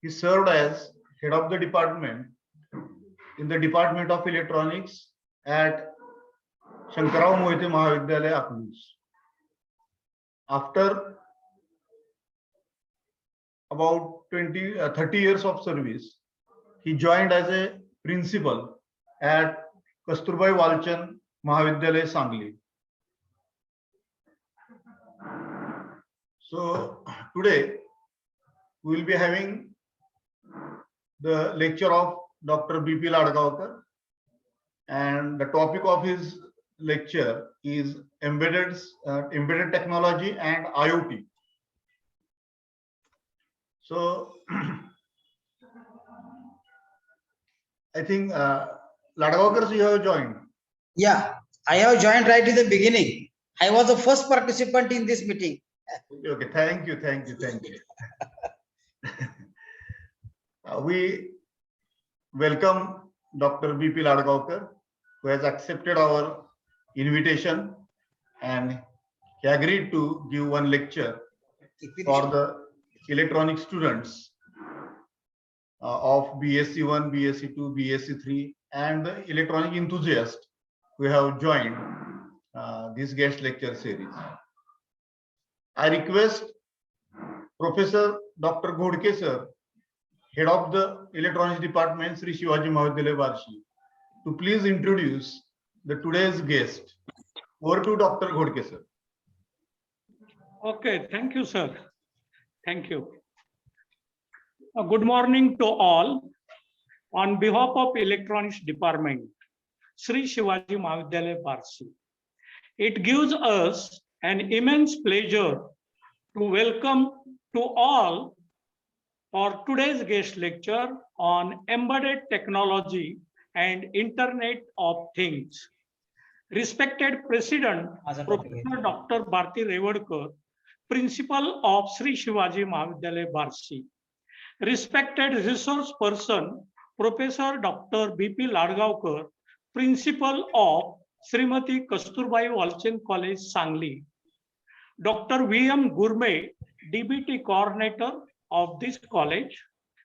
He served as head of the department in the Department of Electronics at Shankarao Mohiते Mahavidyalaya, Akluz. After about 30 years of service, he joined as a principal at Kasturbai Walchand Mahavidyalaya, Sangli. So today we will be having the lecture of Dr. B.P. Ladgaonkar, and the topic of his lecture is embedded technology and IoT. So I think Ladgaonkar, you have joined. Yeah, I have joined right in the beginning. I was the first participant in this meeting. Okay, thank you. We welcome Dr. B.P. Ladgaonkar, who has accepted our invitation and he agreed to give one lecture for the electronic students of BSc 1, BSc 2, BSc 3, and the electronic enthusiasts who have joined this guest lecture series. I request Professor Dr. Ghodke sir, head of the electronics department, Sri Shivaji Mahavidyalaya, Barshi, to please introduce the today's guest. Over to Dr. Ghodke sir. Okay, thank you, sir. Thank you. Good morning to all. On behalf of Electronics Department, Sri Shivaji Mahavidyalaya, Barshi, it gives us an immense pleasure to welcome to all for today's guest lecture on embedded technology and Internet of Things. Respected President, Professor Dr. Bharti Rewardkar, Principal of Sri Shivaji Mahavidyalaya, Barshi. Respected resource person, Professor Dr. B.P. Ladgaonkar, Principal of Srimati Kasturbai Walchand College, Sangli. Dr. V.M. Gurme, DBT Coordinator of this college.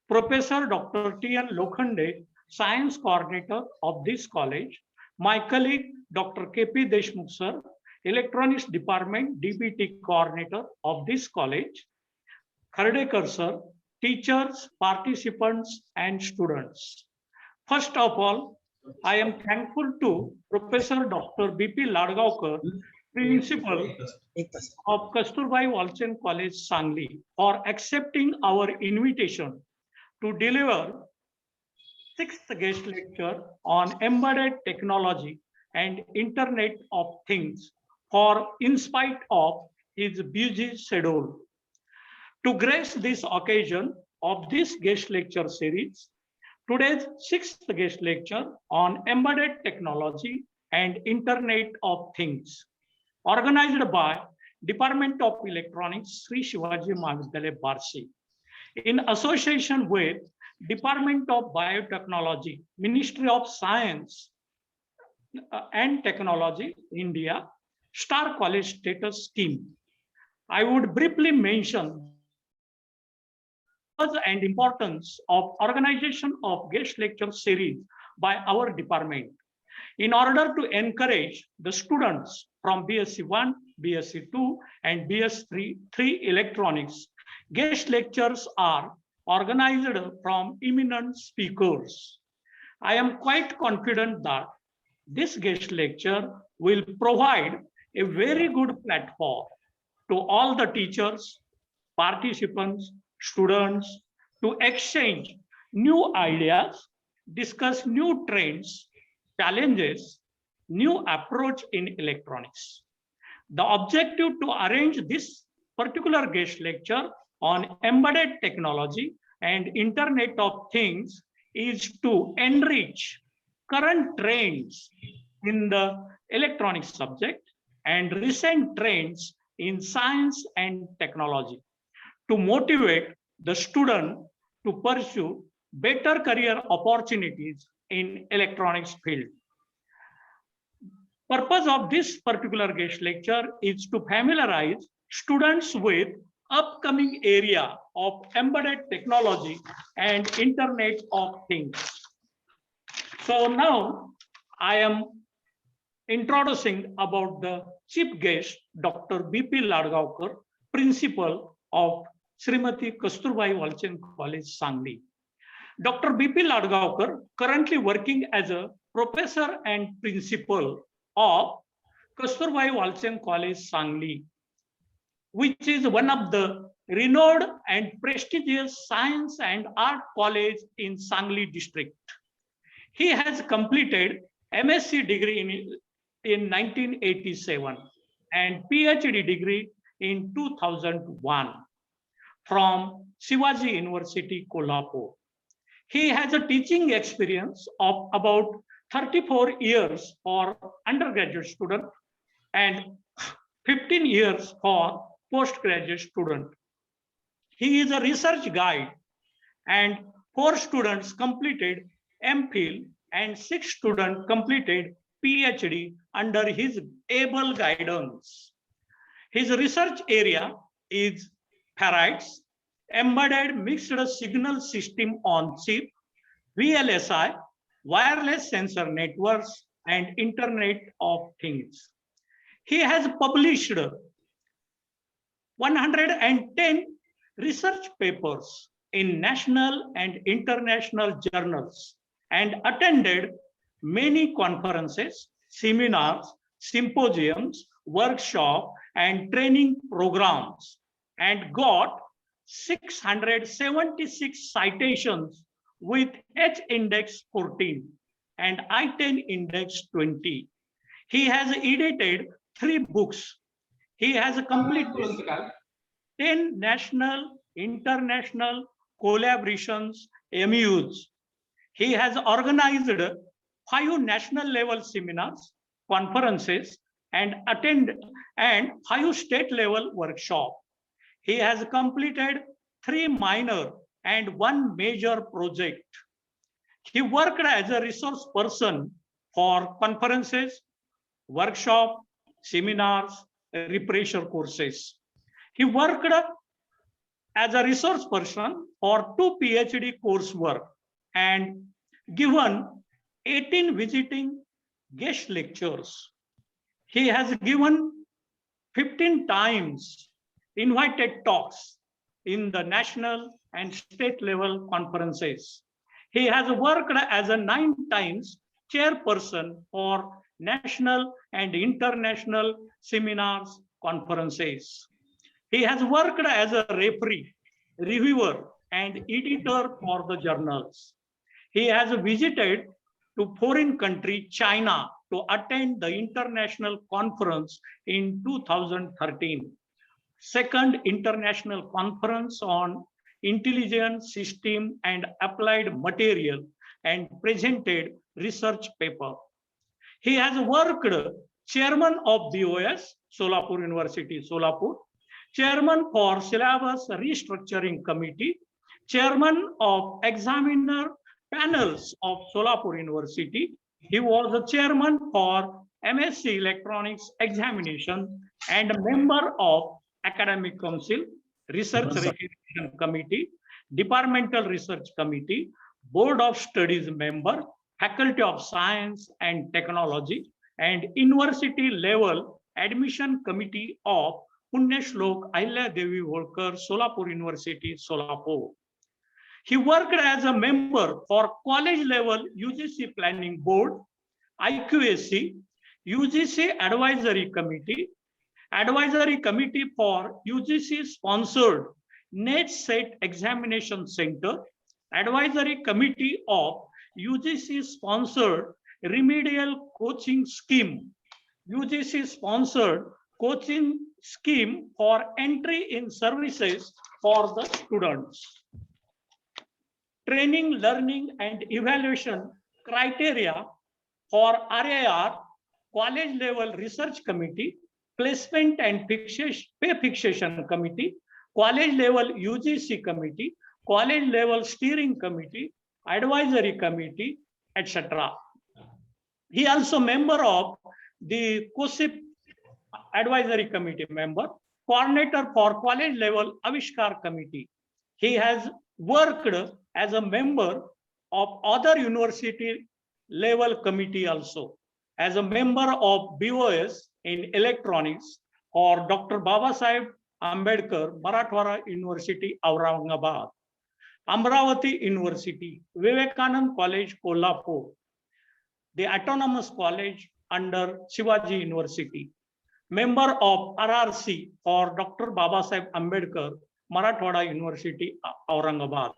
Professor Dr. T.N. Lokhande, Science Coordinator of this college. My colleague, Dr. K.P. Deshmukh sir, Electronics Department DBT Coordinator of this college. Khardekar sir, teachers, participants, and students. First of all, I am thankful to Professor Dr. B.P. Ladgaonkar, Principal of Kasturbai Walchand College, Sangli, for accepting our invitation to deliver 6th guest lecture on embedded technology and Internet of Things, for in spite of his busy schedule. To grace this occasion of this guest lecture series, today's 6th guest lecture on embedded technology and Internet of Things, organized by Department of Electronics, Sri Shivaji Mahavidyalaya, Barshi, in association with Department of Biotechnology, Ministry of Science and Technology, India, Star College Status Scheme. I would briefly mention and importance of organization of guest lecture series by our department. In order to encourage the students from BSc 1, BSc 2, and BSc 3 electronics, guest lectures are organized from eminent speakers. I am quite confident that this guest lecture will provide a very good platform to all the teachers, participants, students to exchange new ideas, discuss new trends, challenges, new approach in electronics. The objective to arrange this particular guest lecture on embedded technology and Internet of Things is to enrich current trends in the electronics subject and recent trends in science and technology, to motivate the student to pursue better career opportunities in electronics field. Purpose of this particular guest lecture is to familiarize students with upcoming area of embedded technology and Internet of Things. So now I am introducing about the chief guest, Dr. BP Ladgaonkar, principal of Srimati Kasturbai Walchand College, Sangli. Dr. BP Ladgaonkar currently working as a professor and principal of Kasturbai Walchand College, Sangli, which is one of the renowned and prestigious science and art college in Sangli district. He has completed MSc degree in 1987 and PhD degree in 2001 from Shivaji University, Kolhapur. He has a teaching experience of about 34 years for undergraduate student and 15 years for postgraduate student. He is a research guide and 4 students completed MPhil and 6 students completed PhD under his able guidance. His research area is ferrites, embedded mixed signal system on chip, VLSI, wireless sensor networks, and Internet of Things. He has published 110 research papers in national and international journals and attended many conferences, seminars, symposiums, workshops, and training programs, and got 676 citations with H index 14 and I-10 index 20. He has edited 3 books. He has completed 10 national, international collaborations, MUs. He has organized 5 national level seminars, conferences, and 5 state level workshops. He has completed 3 minor and 1 major project. He worked as a resource person for conferences, workshops, seminars, refresher courses. He worked as a resource person for 2 PhD coursework and given 18 visiting guest lectures. He has given 15 times invited talks in the national and state level conferences. He has worked as a 9 times chairperson for national and international seminars, conferences. He has worked as a referee, reviewer, and editor for the journals. He has visited to foreign country, China, to attend the international conference in 2013. Second International Conference on Intelligence System and Applied Material, and presented research paper. He has worked chairman of BOS, Solapur University, Solapur, chairman for syllabus restructuring committee, chairman of examiner panels of Solapur University. He was the chairman for MSc Electronics examination and a member of Academic Council, Research Recognition Committee, Departmental Research Committee, Board of Studies member, Faculty of Science and Technology, and University level Admission Committee of Punyashlok Ahilya Devi Holkar, Solapur University, Solapur. He worked as a member for college level UGC Planning Board, IQAC, UGC Advisory Committee for UGC sponsored NET Set Examination Center, Advisory Committee of UGC sponsored Remedial Coaching Scheme, UGC sponsored coaching scheme for entry in services for the students. Training, learning, and evaluation criteria for RAR, college level research committee, placement and pay fixation committee, college level UGC committee, college level steering committee, advisory committee, etc. He also member of the COSIP advisory committee member, coordinator for college level Avishkar committee. He has worked as a member of other university level committee also, as a member of BOS in electronics or Dr. Babasaheb Ambedkar Marathwada University, Aurangabad, Amravati University, Vivekanand College, Kolhapur, the Autonomous College under Shivaji University, member of RRC or Dr. Babasaheb Ambedkar Marathwada University, Aurangabad.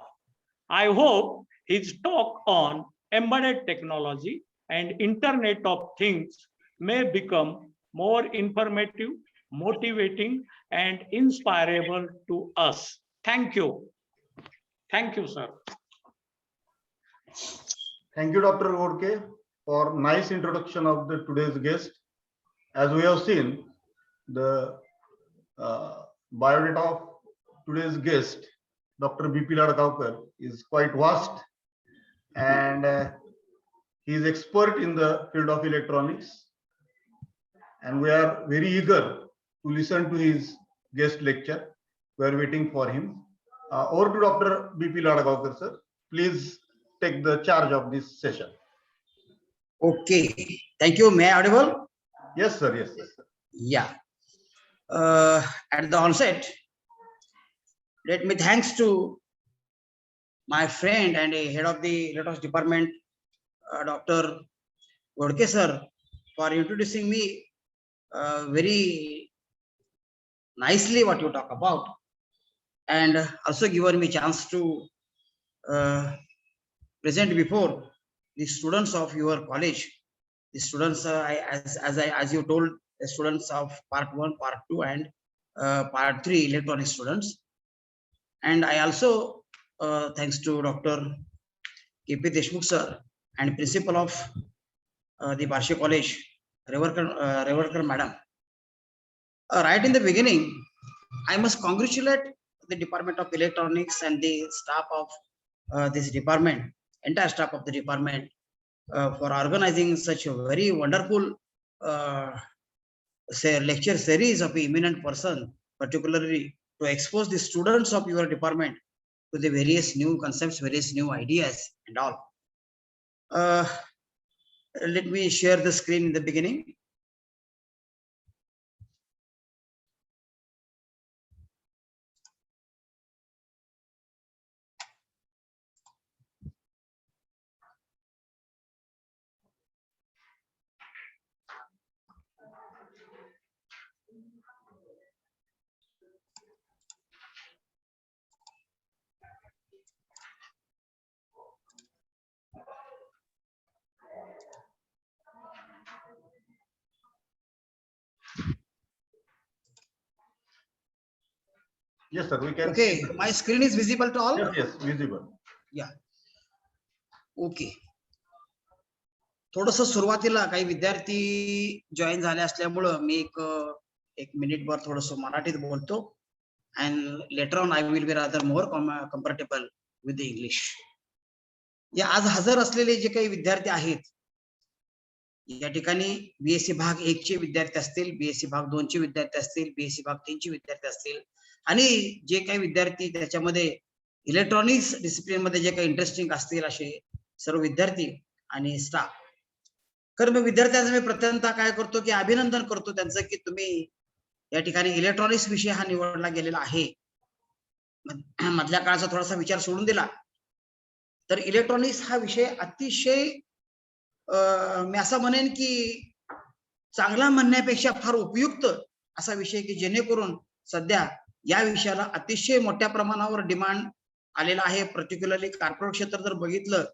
I hope his talk on embedded technology and Internet of Things may become more informative, motivating, and inspirable to us. Thank you. Thank you, sir. Thank you, Dr. Godke, for nice introduction of the today's guest. As we have seen, the biodata of today's guest, Dr. BP Ladgaonkar, is quite vast, and he is expert in the field of electronics, and we are very eager to listen to his guest lecture. We are waiting for him. Over to Dr. BP Ladgaonkar, sir. Please take the charge of this session. Okay, thank you. May I audible? Yes, sir. Yes, yes, sir. Yeah. At the onset, let me thanks to my friend and a head of the electronics department, Dr. Godke sir, for introducing me very nicely what you talk about, and also given me chance to present before the students of your college. The students, as you told, the students of part 1, part 2, and part 3 electronic students. And I also thanks to Dr. KP Deshmukh sir and principal of the Barshi College, Revarkar madam. Right in the beginning, I must congratulate the Department of Electronics and the staff of this department, entire staff of the department, for organizing such a very wonderful lecture series of eminent person, particularly to expose the students of your department to the various new concepts, various new ideas and all. Let me share the screen in the beginning. Yes, sir. We can. Okay, my screen is visible to all? Yes, yes, visible. Yeah. Okay. थोडस सुरुवातीला काही विद्यार्थी join झाले असल्यामुळं मी एक मिनिटभर थोडस मराठीत बोलतो, and later on I will be rather more comfortable with the English. या आज हजर असलेले जे काही विद्यार्थी आहेत, या ठिकाणी बीएससी भाग 1 चे विद्यार्थी असतील, बीएससी भाग 2 चे विद्यार्थी असतील, बीएससी भाग 3 चे विद्यार्थी असतील, आणि जे काही विद्यार्थी त्याच्यामध्ये इलेक्ट्रॉनिक्स डिसिप्लिन मध्ये जे काही इंटरेस्टिंग असतील असे सर्व विद्यार्थी आणि स्टाफ. तर मग विद्यार्थ्यांचं मी प्रथमतः काय करतो की अभिनंदन करतो त्यांचं की तुम्ही या ठिकाणी इलेक्ट्रॉनिक्स विषय हा निवडला गेलेला आहे. मधल्या काळाचा थोडासा विचार सोडून दिला तर इलेक्ट्रॉनिक्स हा विषय अतिशय मी असं म्हणेन की चांगला म्हणण्यापेक्षा फार उपयुक्त असा विषय की जेणेकरून सध्या या विषयाला अतिशय मोठ्या प्रमाणावर डिमांड आलेला आहे. पर्टिक्युलरली कॉर्पोरेट क्षेत्र जर बघितलं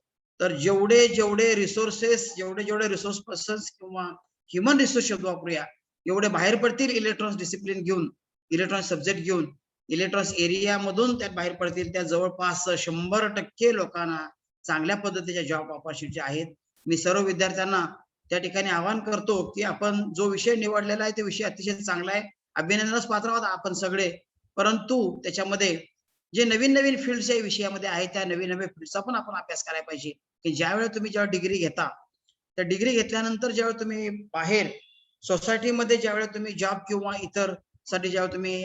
तर जेवढे रिसोर्सेस, जेवढे रिसोर्स पर्सन्स किंवा ह्युमन रिसोर्स शब्द वापरूया, एवढे बाहेर पडतील इलेक्ट्रॉनिक्स डिसिप्लिन घेऊन, इलेक्ट्रॉनिक्स सब्जेक्ट घेऊन, इलेक्ट्रॉनिक्स एरिया मधून त्यात बाहेर पडतील. त्या जवळपास 100% लोकांना चांगल्या पद्धतीच्या जॉब ऑपॉर्च्युनिटी आहेत. मी सर्व विद्यार्थ्यांना त्या ठिकाणी आवाहन करतो की आपण जो विषय निवडलेला आहे तो विषय अतिशय चांगला आहे, अभिनंदनास पात्र आहोत आपण सगळे. परंतु त्याच्यामध्ये जे नवीन फील्ड्स या विषयामध्ये आहेत त्या नवीन फील्डचा पण आपण अभ्यास करायला पाहिजे. की ज्यावेळेस तुम्ही जेव्हा डिग्री घेता, त्या डिग्री घेतल्यानंतर ज्यावेळेस तुम्ही बाहेर सोसायटीमध्ये ज्यावेळेस तुम्ही जॉब किंवा इतर साठी जेव्हा तुम्ही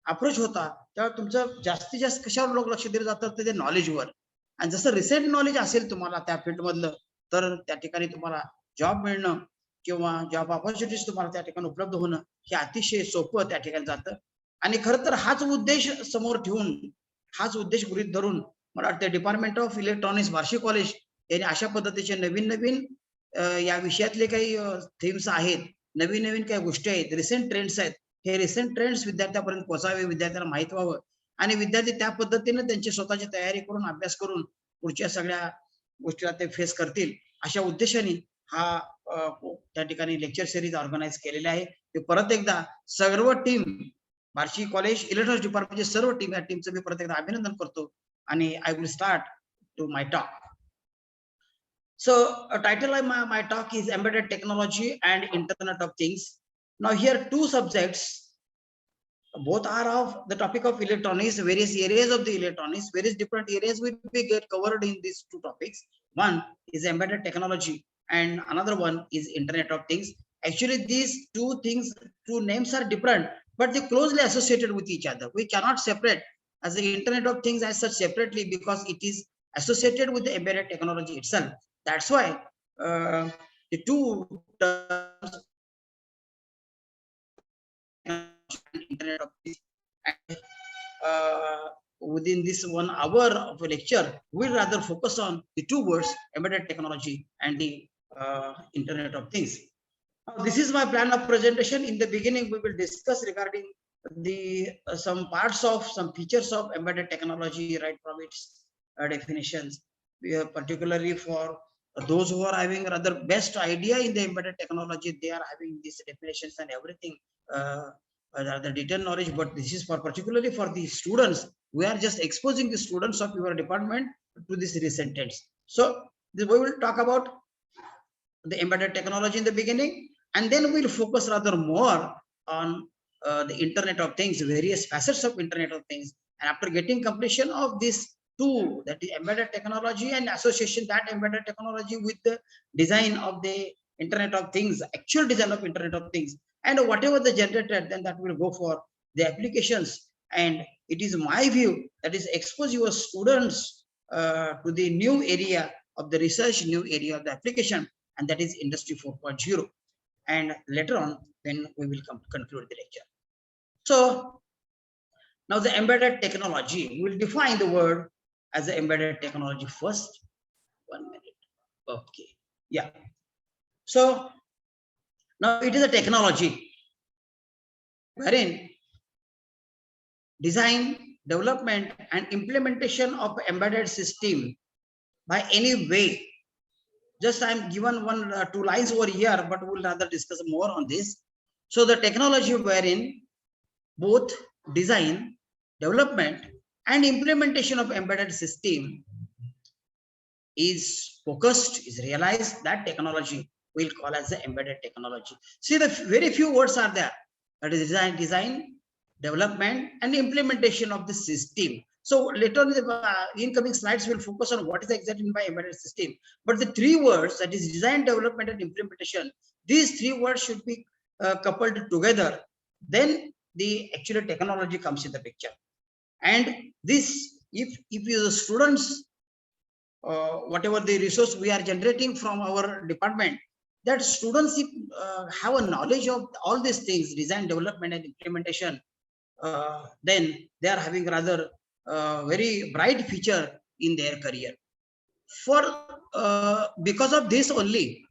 अप्रोच होता तेव्हा तुमचं जास्तीत जास्त कशावर लक्ष दिलं जातं तर ते नॉलेजवर. आणि जसं रिसेंट नॉलेज असेल तुम्हाला त्या फील्ड मधलं तर त्या ठिकाणी तुम्हाला जॉब मिळणं किंवा जॉब ऑपॉर्च्युनिटीज तुम्हाला त्या ठिकाणी उपलब्ध होणं हे अतिशय सोपं त्या ठिकाणी जातं. आणि खरं तर हाच उद्देश समोर ठेवून हाच उद्देश गृहीत धरून मला वाटतं department of electronics Barshi college यांनी अशा पद्धतीचे नवीन नवीन या विषयातले काही थीम्स आहेत, नवीन नवीन काही गोष्टी आहेत, रिसेंट ट्रेंड्स आहेत. हे रिसेंट ट्रेंड्स विद्यार्थ्यापर्यंत पोहोचावे, विद्यार्थ्यांना माहित व्हावं आणि विद्यार्थी त्या पद्धतीने त्यांची स्वतःची तयारी करून अभ्यास करून पुढच्या सगळ्या गोष्टीला ते फेस करतील अशा उद्देशाने हा त्या ठिकाणी लेक्चर सिरीज ऑर्गनाइज केलेले आहे. ते परत एकदा सर्व टीम बार्शी कॉलेज इलेक्ट्रॉनिक्स डिपार्टमेंटची सर्व टीम या टीमचं मी परत एकदा अभिनंदन करतो आणि I will start to my talk. So title of my talk is embedded technology and internet of things. Now here two subjects, both are of the topic of electronics, various areas of the electronics, various different areas will be get covered in these two topics. One is embedded technology and another one is internet of things. Actually these two things, two names are different, but they closely associated with each other. We cannot separate as the internet of things as such separately because it is associated with the embedded technology itself. That's why the two terms internet of things within this 1 hour of a lecture, we'll rather focus on the two words embedded technology and the internet of things. Now, this is my plan of presentation. In the beginning, we will discuss regarding the some parts of some features of embedded technology, right from its definitions. We are particularly for those who are having rather best idea in the embedded technology, they are having these definitions and everything, the detailed knowledge, but this is for particularly for the students. We are just exposing the students of your department to this recent trends. So we will talk about the embedded technology in the beginning, and then we'll focus rather more on the internet of things, various facets of internet of things. And after getting completion of this two, that is embedded technology and association that embedded technology with the design of the internet of things, actual design of internet of things, and whatever the generated, then that will go for the applications. And it is my view that is expose your students to the new area of the research, new area of the application, and that is industry 4.0. And later on then we will conclude the lecture. So now the embedded technology, we will define the word as the embedded technology first. 1 minute. Okay. Yeah. So now it is a technology wherein design, development and implementation of embedded system by any way. Just I'm given one two lines over here, but we'll rather discuss more on this. So the technology wherein both design, development and implementation of embedded system is focused, is realized, that technology we'll call as the embedded technology. See, the very few words are there. That is design, development and implementation of the system. So later on the incoming slides will focus on what is exactly by embedded system. But the three words, that is design, development and implementation, these three words should be coupled together. Then the actual technology comes in the picture. And this, if the students, whatever the resource we are generating from our department, that students have a knowledge of all these things, design, development and implementation, then they are having rather very bright future in their career. For because of this only,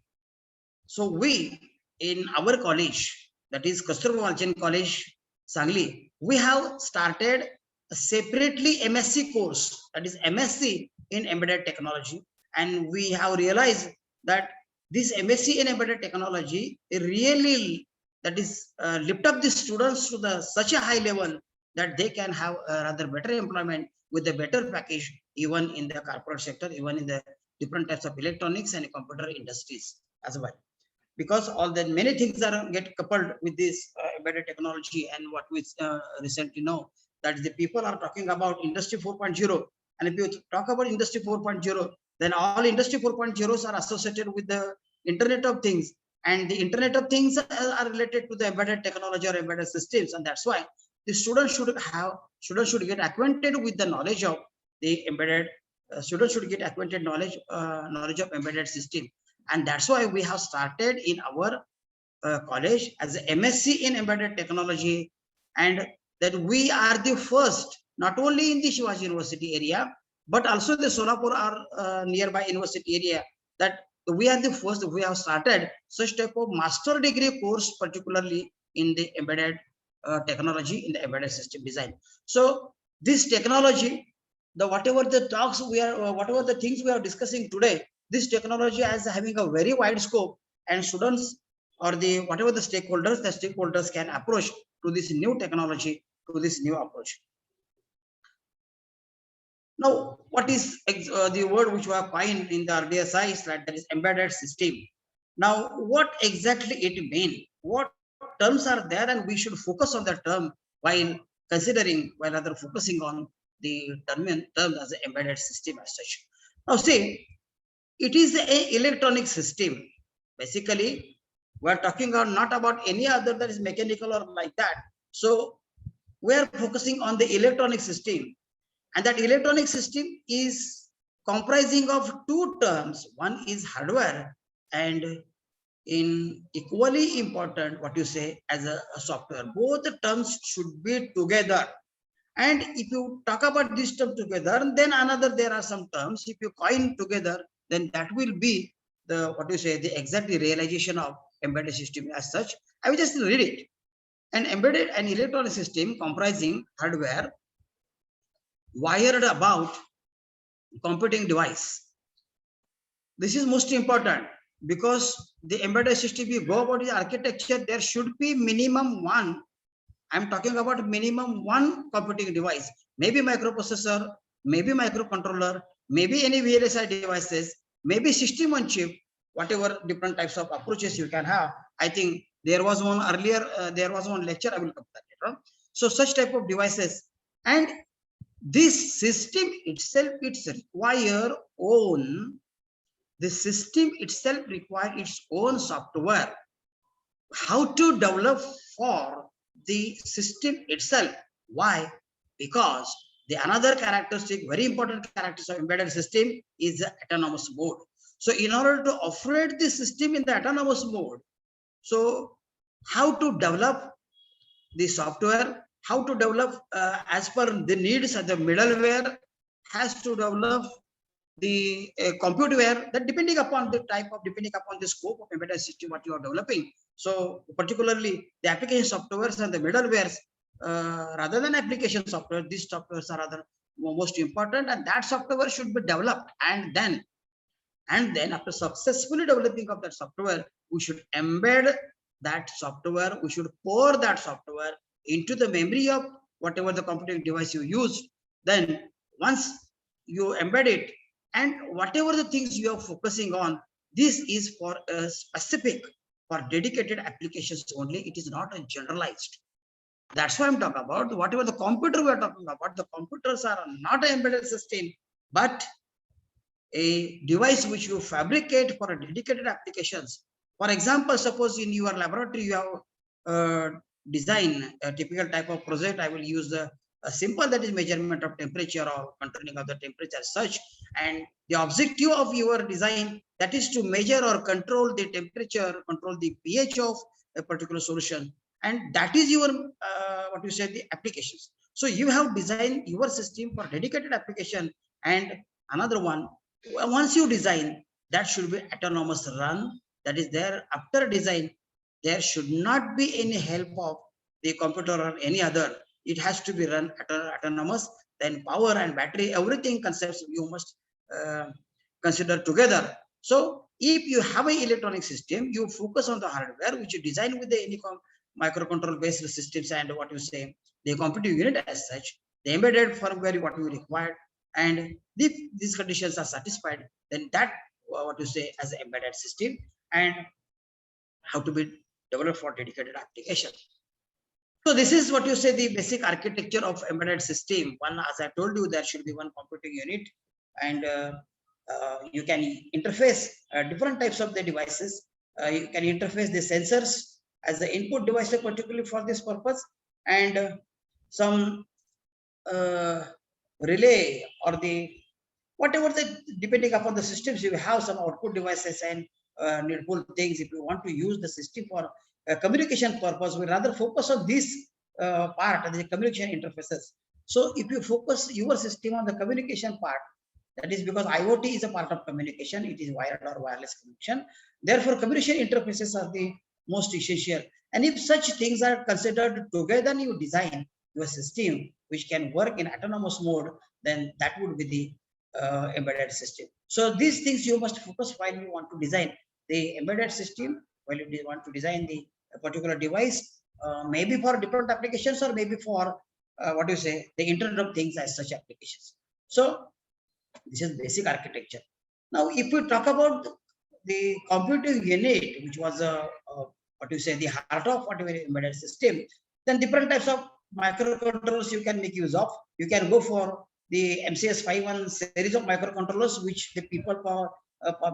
so we in our college, that is Kasturba Walchand College, Sangli, we have started a separately MSc course, that is MSc in embedded technology, and we have realized that this MSc in embedded technology really, that is lift up the students to the such a high level that they can have a rather better employment with a better package, even in the corporate sector, even in the different types of electronics and computer industries as well. Because all the many things are get coupled with this embedded technology, and what we recently know that the people are talking about industry 4.0, and if you talk about industry 4.0, then all industry 4.0s are associated with the internet of things. and the Internet of Things are related to the embedded technology or embedded systems, and that's why the students should get acquainted with the knowledge of the embedded. Students should get acquainted knowledge of embedded system, and that's why we have started in our college as a MSc in embedded technology, and that we are the first, not only in the Shivaji University area, but also the Solapur or nearby university area, that we are the first. We have started such type of master degree course, particularly in the embedded technology, in the embedded system design. So this technology, whatever the talks we are, whatever the things we are discussing today, this technology is having a very wide scope, and students or the whatever the stakeholders can approach to this new technology, to this new approach. Now, what is the word which we have coined in the RDSI slide, that is embedded system. Now, what exactly it means? What terms are there, and we should focus on the term while rather focusing on the term as an embedded system as such. Now, see, it is a electronic system. Basically, we are talking not about any other that is mechanical or like that. So we are focusing on the electronic system, and that electronic system is comprising of two terms. One is hardware, and in equally important, what you say, as a software. Both the terms should be together. And if you talk about this term together, then there are some terms, if you coin together, then that will be the, what you say, the exact realization of embedded system as such. I will just read it. An electronic system comprising hardware wired about computing device. This is most important, because the embedded system, you go about the architecture, there should be minimum one. I'm talking about minimum one computing device, maybe microprocessor, maybe microcontroller, maybe any VLSI devices, maybe system on chip, whatever different types of approaches you can have. I think there was one earlier, there was one lecture, I will come back later on. So such type of devices, and this system itself, the system itself requires its own software. How to develop for the system itself? Why? Because the another characteristic, very important characteristic of embedded system is the autonomous mode. So in order to operate the system in the autonomous mode, so how to develop the software, how to develop as per the needs of the middleware, has to develop the computerware, that depending upon the scope of embedded system what you are developing. So particularly the application softwares and the middlewares, rather than application software, these softwares are rather most important, and that software should be developed, and then after successfully developing of that software, we should embed that software, we should pour that software into the memory of whatever the computing device you use. Then once you embed it, and whatever the things you are focusing on, this is for a specific, for dedicated applications only. It is not a generalized. That's why I'm talking about whatever the computer we are talking about. The computers are not an embedded system, but a device which you fabricate for a dedicated applications. For example, suppose in your laboratory you have design a typical type of project. I will use a simple, that is measurement of temperature or controlling of the temperature as such, and the objective of your design, that is to measure or control the temperature, control the pH of a particular solution, and that is your what you say, the applications. So you have designed your system for dedicated application. And another one, once you design, that should be autonomous run, that is there after design, there should not be any help of the computer or any other. It has to be run autonomous. Then power and battery, everything concepts you must consider together. So if you have an electronic system, you focus on the hardware which you design with the any microcontroller based systems, and what you say, the computing unit as such, the embedded firmware what you require, and if these conditions are satisfied, then that what you say as an embedded system, and how to be developed for dedicated application. So this is what you say, the basic architecture of embedded system. One, as I told you, there should be one computing unit, and you can interface different types of the devices you can interface the sensors as the input device particularly for this purpose, and some relay or the whatever the depending upon the systems, you have some output devices and needful things. If you want to use the system for communication purpose, we rather focus on this part of the communication interfaces. So if you focus your system on the communication part, that is because IoT is a part of communication, it is wired or wireless connection. Therefore, communication interfaces are the most essential. And if such things are considered together, you design your system which can work in autonomous mode, then that would be the embedded system. So these things you must focus while you want to design the embedded system, while you want to design the particular device, maybe for different applications or maybe for what you say, the Internet of Things as such applications. So this is basic architecture. Now, if we talk about the computing unit, which was what you say, the heart of whatever embedded system, then different types of microcontrollers you can make use of. You can go for the MCS 51 series of microcontrollers, which the people for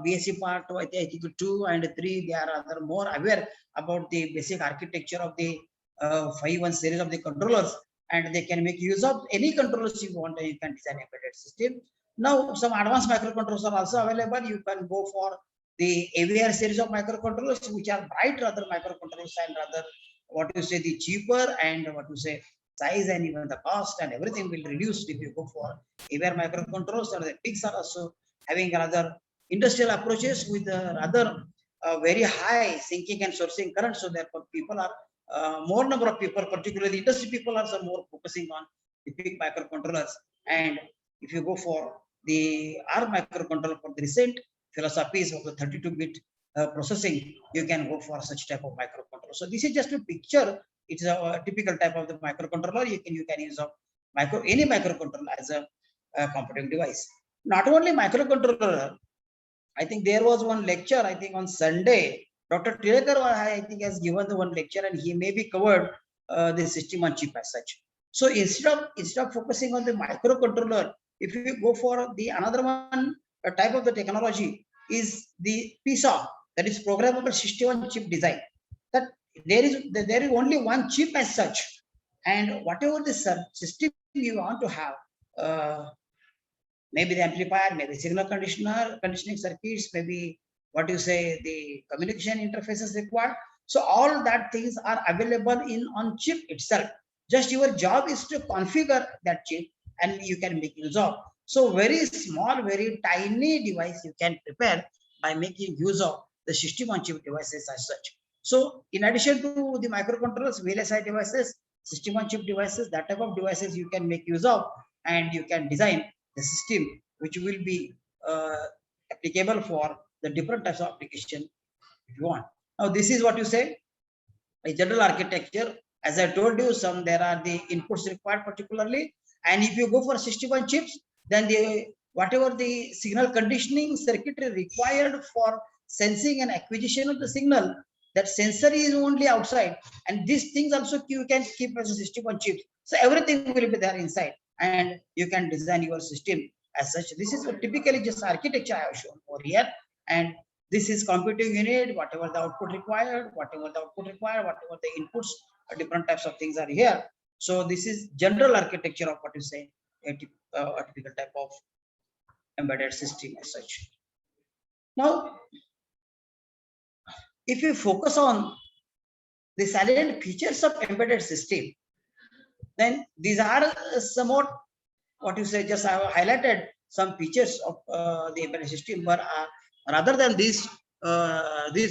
BSc part, I think 2 and 3, they are rather more aware about the basic architecture of the 51 series of the controllers, and they can make use of any controllers you want. You can design embedded system. Now, some advanced microcontrollers are also available. You can go for the AVR series of microcontrollers, which are bright rather microcontrollers and rather what you say the cheaper and what you say size and even the cost and everything will reduce if you go for AVR microcontrollers. Or the PICs are also having rather industrial approaches with rather very high sinking and sourcing current. So therefore, people are more number of people, particularly industry people, are some more focusing on the PIC microcontrollers. And if you go for the ARM microcontroller for the recent philosophies of the 32-bit processing, you can go for such type of microcontroller. So this is just a picture. It's a typical type of the microcontroller. You can use any microcontroller as a computing device. Not only microcontroller, I think there was one lecture, I think on Sunday, Dr. Tirekar, I think, has given the one lecture, and he may be covered the system on chip as such. So instead of focusing on the microcontroller, if you go for the another one type of the technology is the PSOC, that is programmable system on chip design. That there is only one chip as such, and whatever the system you want to have, maybe the amplifier, maybe signal conditioning circuits, maybe what you say the communication interfaces required. So all that things are available on chip itself. Just your job is to configure that chip and you can make use of. So very small, very tiny device you can prepare by making use of the system on chip devices as such. So in addition to the microcontrollers, VLSI devices, system on chip devices, that type of devices you can make use of, and you can design the system which will be applicable for the different types of application if you want. Now this is what you say, a general architecture. As I told you, there are the inputs required particularly, and if you go for system on chips, then whatever the signal conditioning circuitry required for sensing and acquisition of the signal, that sensor is only outside, and these things also you can keep as a system on chips. So everything will be there inside, and you can design your system as such. This is typically just architecture I have shown over here, and this is computing unit, whatever the output required, whatever the inputs, different types of things are here. So this is general architecture of what you say a typical type of embedded system as such. Now, if you focus on the salient features of embedded system, then these are somewhat what you say, just I have highlighted some features of the embedded system, but rather than these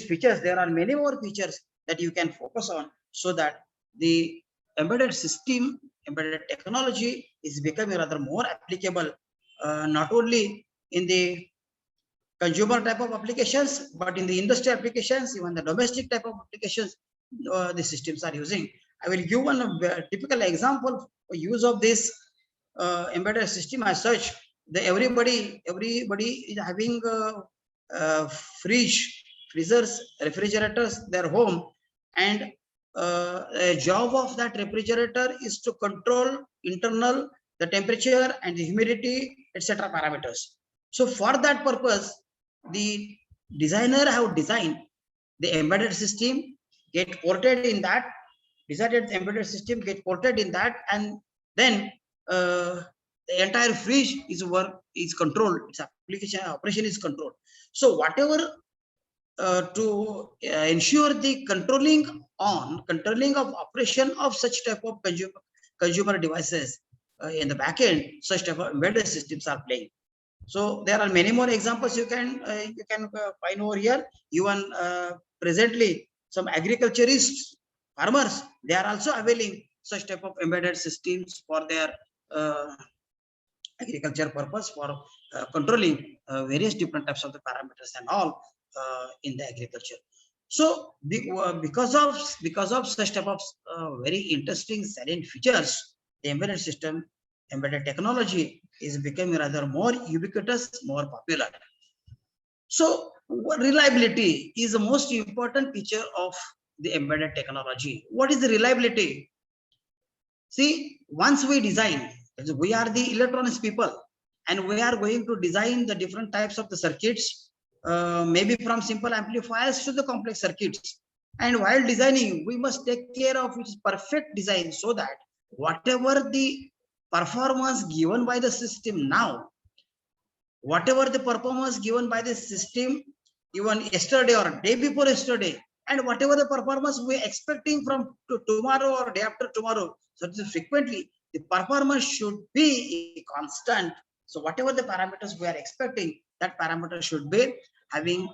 features, there are many more features that you can focus on, so that the embedded system, embedded technology is becoming rather more applicable, not only in the consumer type of applications, but in the industrial applications, even the domestic type of applications, the systems are using. I will give one typical example for use of this embedded system as such. Everybody is having freezers, refrigerators, their home, and a job of that refrigerator is to control internal the temperature and the humidity, etc. parameters. So for that purpose, the designer have designed the embedded system get ported in that, decided the embedded system get ported in that, and then the entire fridge is controlled, its application operation is controlled. So whatever to ensure the controlling of operation of such type of consumer devices in the back end, such type of embedded systems are playing. So there are many more examples you can find over here. Even presently, some agriculturists, farmers, they are also availing such type of embedded systems for their agriculture purpose, for controlling various different types of the parameters and all in the agriculture. So because of such type of very interesting salient features, the embedded system, embedded technology is becoming rather more ubiquitous, more popular. So reliability is the most important feature of the embedded technology. What is the reliability? See, once we design, we are the electronics people, and we are going to design the different types of the circuits, maybe from simple amplifiers to the complex circuits. And while designing, we must take care of its perfect design, so that whatever the performance given by the system now, whatever the performance given by the system even yesterday or day before yesterday, and whatever the performance we are expecting from tomorrow or day after tomorrow, so frequently the performance should be constant. So whatever the parameters we are expecting, that parameter should be having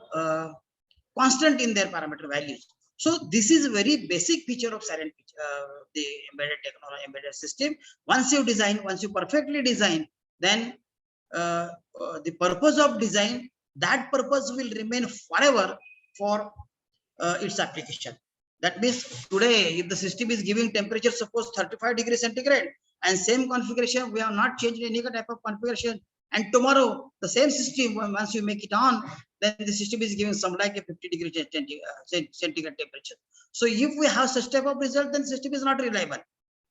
constant in their parameter values. So this is a very basic feature of silent the embedded technology, embedded system. Once you design, once you perfectly design, then the purpose of design, that purpose will remain forever for its application. That means today, if the system is giving temperature, suppose 35 degrees centigrade, and same configuration, we have not changed any type of configuration, and tomorrow the same system, once you make it on, then the system is giving some like a 50 degree centigrade temperature. So if we have such type of result, then system is not reliable.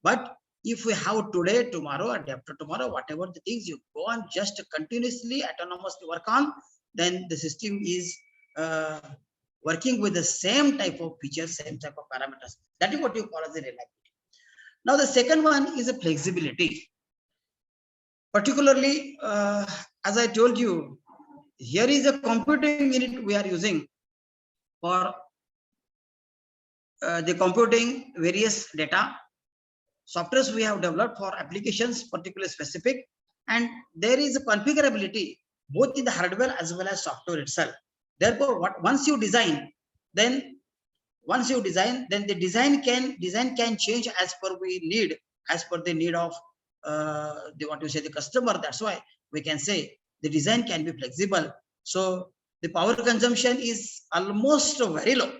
But if we have today, tomorrow, and after tomorrow, whatever the things you go on just continuously autonomously work on, then the system is working with the same type of features, same type of parameters. That is what you call as a reliability. Now the second one is a flexibility. Particularly, as I told you, here is a computing unit we are using for the computing various data. Softwares we have developed for applications particularly specific, and there is a configurability both in the hardware as well as software itself. Therefore, once you design, then the design can change as per we need, as per the need of the customer. That's why we can say the design can be flexible. So the power consumption is almost very low.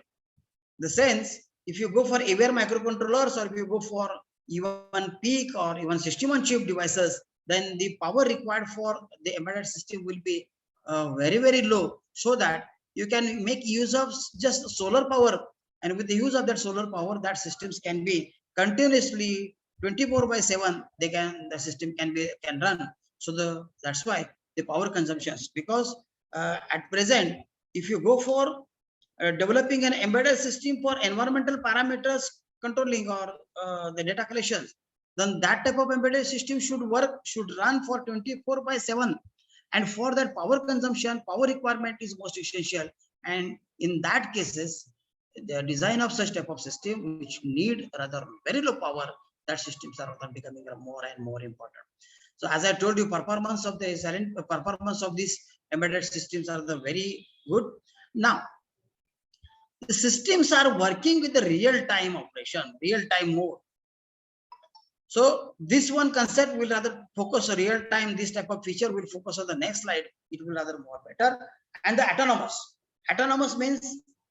The sense, if you go for AVR microcontrollers, or if you go for even PEEK or even system on chip devices, then the power required for the embedded system will be very, very low, so that you can make use of just solar power, and with the use of that solar power, that systems can be continuously 24/7. The system can run. So that's why the power consumptions, because at present, if you go for developing an embedded system for environmental parameters controlling or the data collections, then that type of embedded system should run for 24/7. And for that, power consumption, power requirement is most essential. And in that cases, the design of such type of system which need rather very low power, that systems are becoming more and more important. So as I told you, performance of these embedded systems are the very good. Now, the systems are working with the real-time operation, real-time mode. So this one concept will rather focus on real-time. This type of feature will focus on the next slide. It will rather more better. And the autonomous. Autonomous means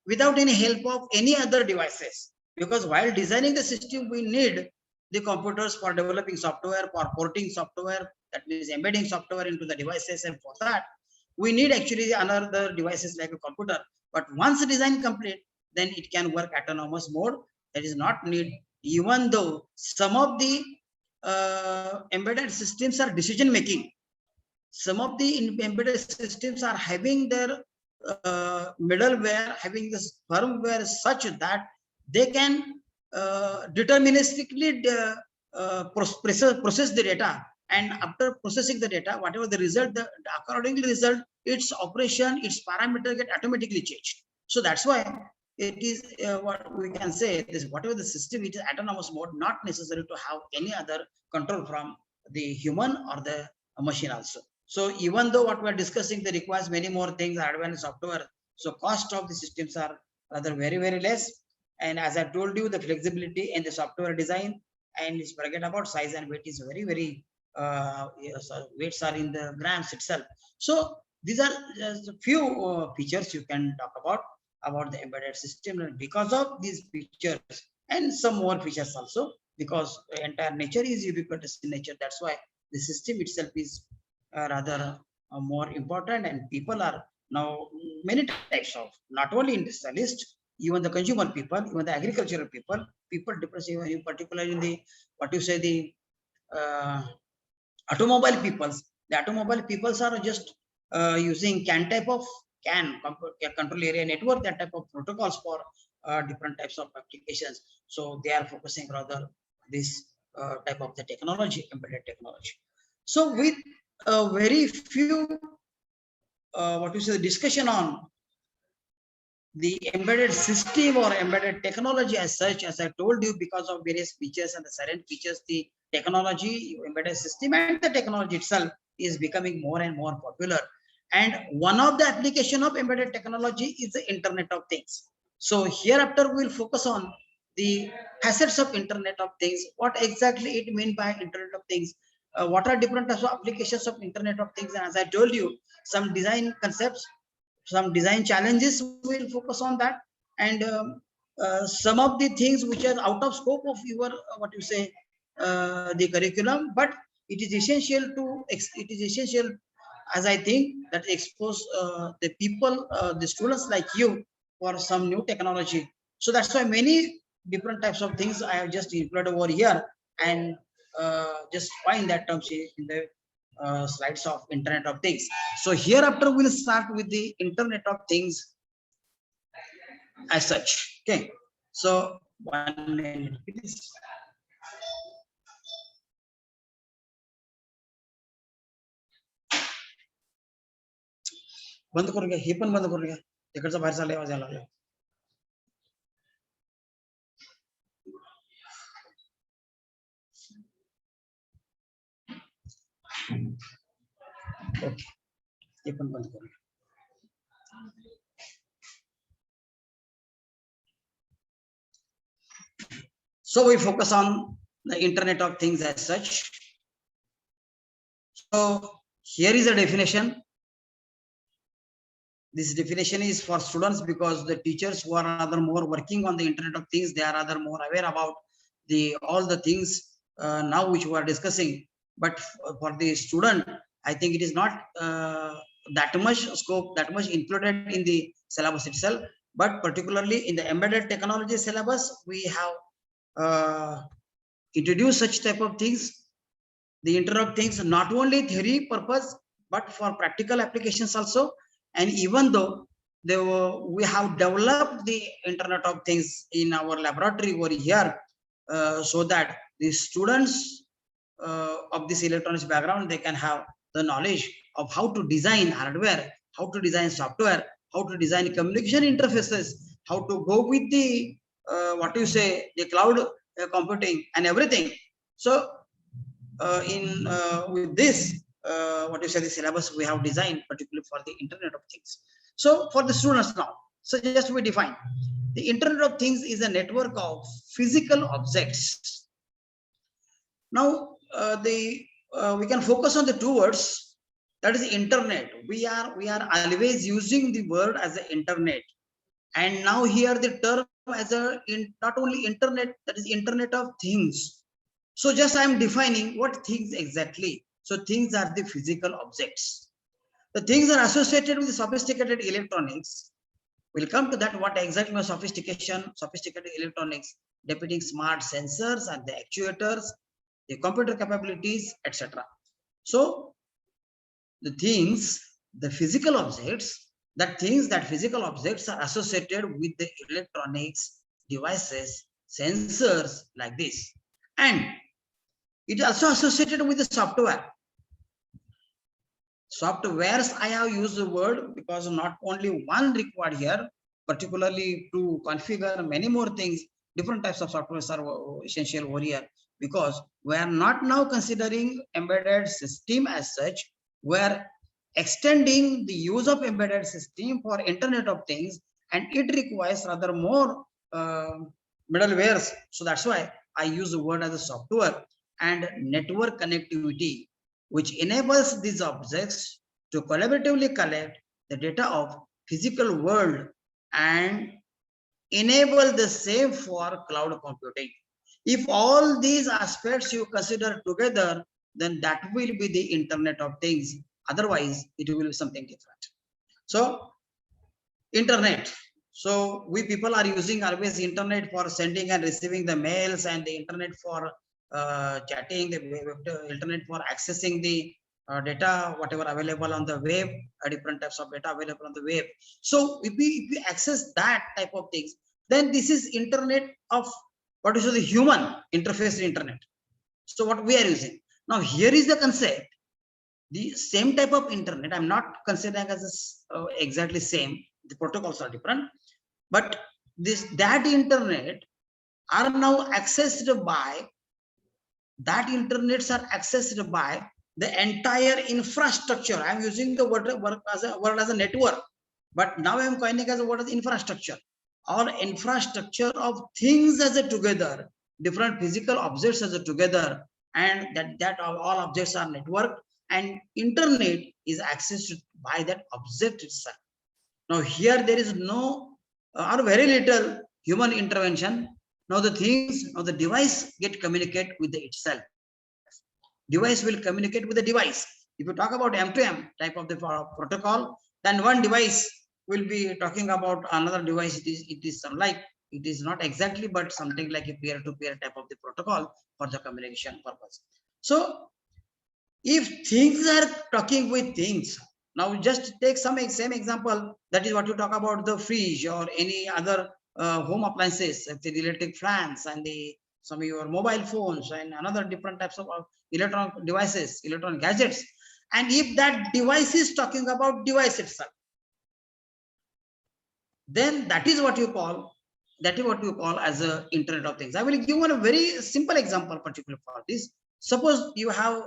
without any help of any other devices. Because while designing the system, we need the computers for developing software, for porting software, that means embedding software into the devices. And for that, we need actually another devices like a computer. But once the design complete, then it can work autonomous mode. That is not need, even though some of the embedded systems are decision making. Some of the embedded systems are having their middleware having this firmware such that they can deterministically process the data, and after processing the data, whatever the result, the accordingly result, its operation, its parameter get automatically changed. So that's why it is what we can say is whatever the system, it is autonomous mode, not necessary to have any other control from the human or the machine also. So even though what we are discussing, they requires many more things, advanced software. So cost of the systems are rather very less. And as I told you, the flexibility in the software design, and forget about size and weight is very yes, weights are in the grams itself. So these are just a few features you can talk about the embedded system, and because of these features and some more features also, because entire nature is ubiquitous in nature. That's why the system itself is rather more important, and people are now many types of, not only industrialists, even the consumer people, even the agricultural people depressing, in particular in the what you say the automobile peoples. The automobile peoples are just using CAN type of control area network, that type of protocols for different types of applications. So they are focusing rather this type of the technology, embedded technology. So with very few what you say the discussion on the embedded system or embedded technology as such, as I told you, because of various features and the certain features, the technology, embedded system and the technology itself is becoming more and more popular. And one of the application of embedded technology is the Internet of Things. So hereafter we'll focus on the facets of Internet of Things, what exactly it means by Internet of Things, what are different types of applications of Internet of Things, and as I told you, some design concepts, some design challenges, will focus on that, and some of the things which are out of scope of your what you say the curriculum, but it is essential to as I think, that expose the people, the students like you, for some new technology. So that's why many different types of things I have just included over here, and just find that terms in the slides of Internet of Things. So hereafter we'll start with the Internet of Things as such. Okay. So 1 minute, please. बंद करून घ्या, हे पण बंद करून घ्या, तिकडचा बाहेर चालला आवाज यायला लागला. ओके, हे पण बंद करून. So we focus on the Internet of Things as such. So here is a definition. This definition is for students, because the teachers who are rather more working on the Internet of Things, they are rather more aware about the all the things now which we are discussing. But for the student, I think it is not that much scope, that much included in the syllabus itself. But particularly in the embedded technology syllabus, we have introduced such type of things, the Internet of Things, not only theory purpose, but for practical applications also. And even though we have developed the Internet of Things in our laboratory over here, so that the students of this electronics background, they can have the knowledge of how to design hardware, how to design software, how to design communication interfaces, how to go with the what you say the cloud computing and everything. So with this what you say the syllabus we have designed particularly for the Internet of Things. So for the students now, so just we define the Internet of Things is a network of physical objects. Now we can focus on the two words, that is internet. We are always using the word as a internet, and now here the term as a not only internet, that is Internet of Things. So just I am defining what things exactly. So things are the physical objects. The things are associated with sophisticated electronics. We'll come to that, what exactly means sophisticated electronics, depicting smart sensors and the actuators, the computer capabilities, etc. So the things, the physical objects, that things, that physical objects are associated with the electronics devices, sensors like this. And it is also associated with the software. Softwares, I have used the word because not only one required here, particularly to configure many more things, different types of softwares are essential over here, because we are not now considering embedded system as such. We are extending the use of embedded system for Internet of Things, and it requires rather more middlewares. So that's why I use the word as a software and network connectivity, which enables these objects to collaboratively collect the data of physical world and enable the same for cloud computing. If all these aspects you consider together, then that will be the Internet of Things. Otherwise, it will be something different. So, Internet. So we people are using always Internet for sending and receiving the mails, and the Internet for chatting, the Internet for accessing the data, whatever available on the web, different types of data available on the web. So if we access that type of things, then this is Internet of what is the human interface Internet. So what we are using now, here is the concept. The same type of Internet, I'm not considering as exactly same. The protocols are different, but that Internet are now accessed by, that Internets are accessed by the entire infrastructure. I'm using the word as a network, but now I'm coining as a word as infrastructure, or infrastructure of things as a together, different physical objects as a together, and that all objects are networked, and Internet is accessed by that object itself. Now here there is no or very little human intervention. Now the things, now the device get communicate with itself. Device will communicate with the device. If you talk about M2M type of the protocol, then one device will be talking about another device. It is like, it is not exactly, but something like a peer-to-peer type of the protocol for the communication purpose. So if things are talking with things, now just take same example, that is what you talk about the fridge or any other home appliances, the electric fans and some of your mobile phones and another different types of electronic devices, electronic gadgets. And if that device is talking about device itself, then that is what you call as a Internet of Things. I will give one a very simple example particular for this. Suppose you have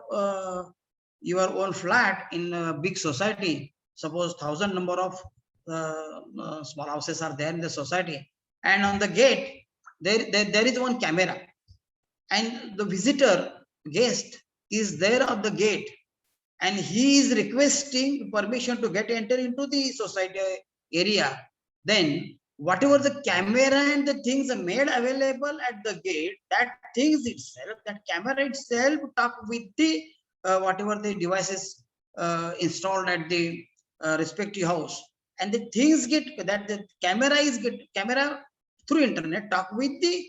your own flat in a big society. Suppose 1,000 number of small houses are there in the society, and on the gate there is one camera, and the visitor guest is there at the gate, and he is requesting permission to get enter into the society area. Then whatever the camera and the things are made available at the gate, that things itself, that camera itself talk with the whatever the devices installed at the respective house, and the things get that the camera through Internet talk with the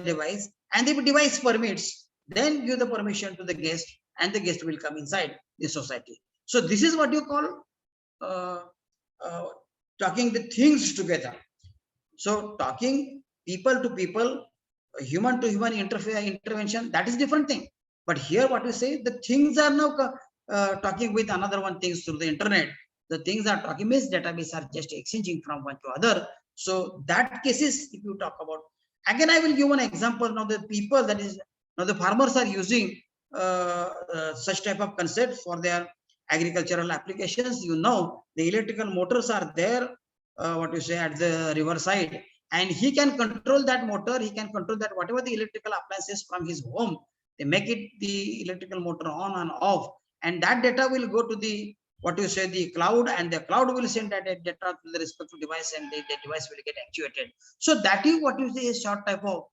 device, and if device permits, then give the permission to the guest, and the guest will come inside the society. So this is what you call talking the things together. So talking people to people, human to human intervention, that is different thing. But here what we say, the things are now talking with another one things through the Internet. The things are talking means database are just exchanging from one to other. So that cases, if you talk about, again I will give one example. Now the people, that is, now the farmers are using such type of concept for their agricultural applications. You know, the electrical motors are there, what you say, at the river side, and he can control that motor. He can control that whatever the electrical appliances from his home, they make it the electrical motor on and off, and that data will go to the, what you say, the cloud, and the cloud will send that data to the respective device, and the device will get actuated. So that is what you say is short type of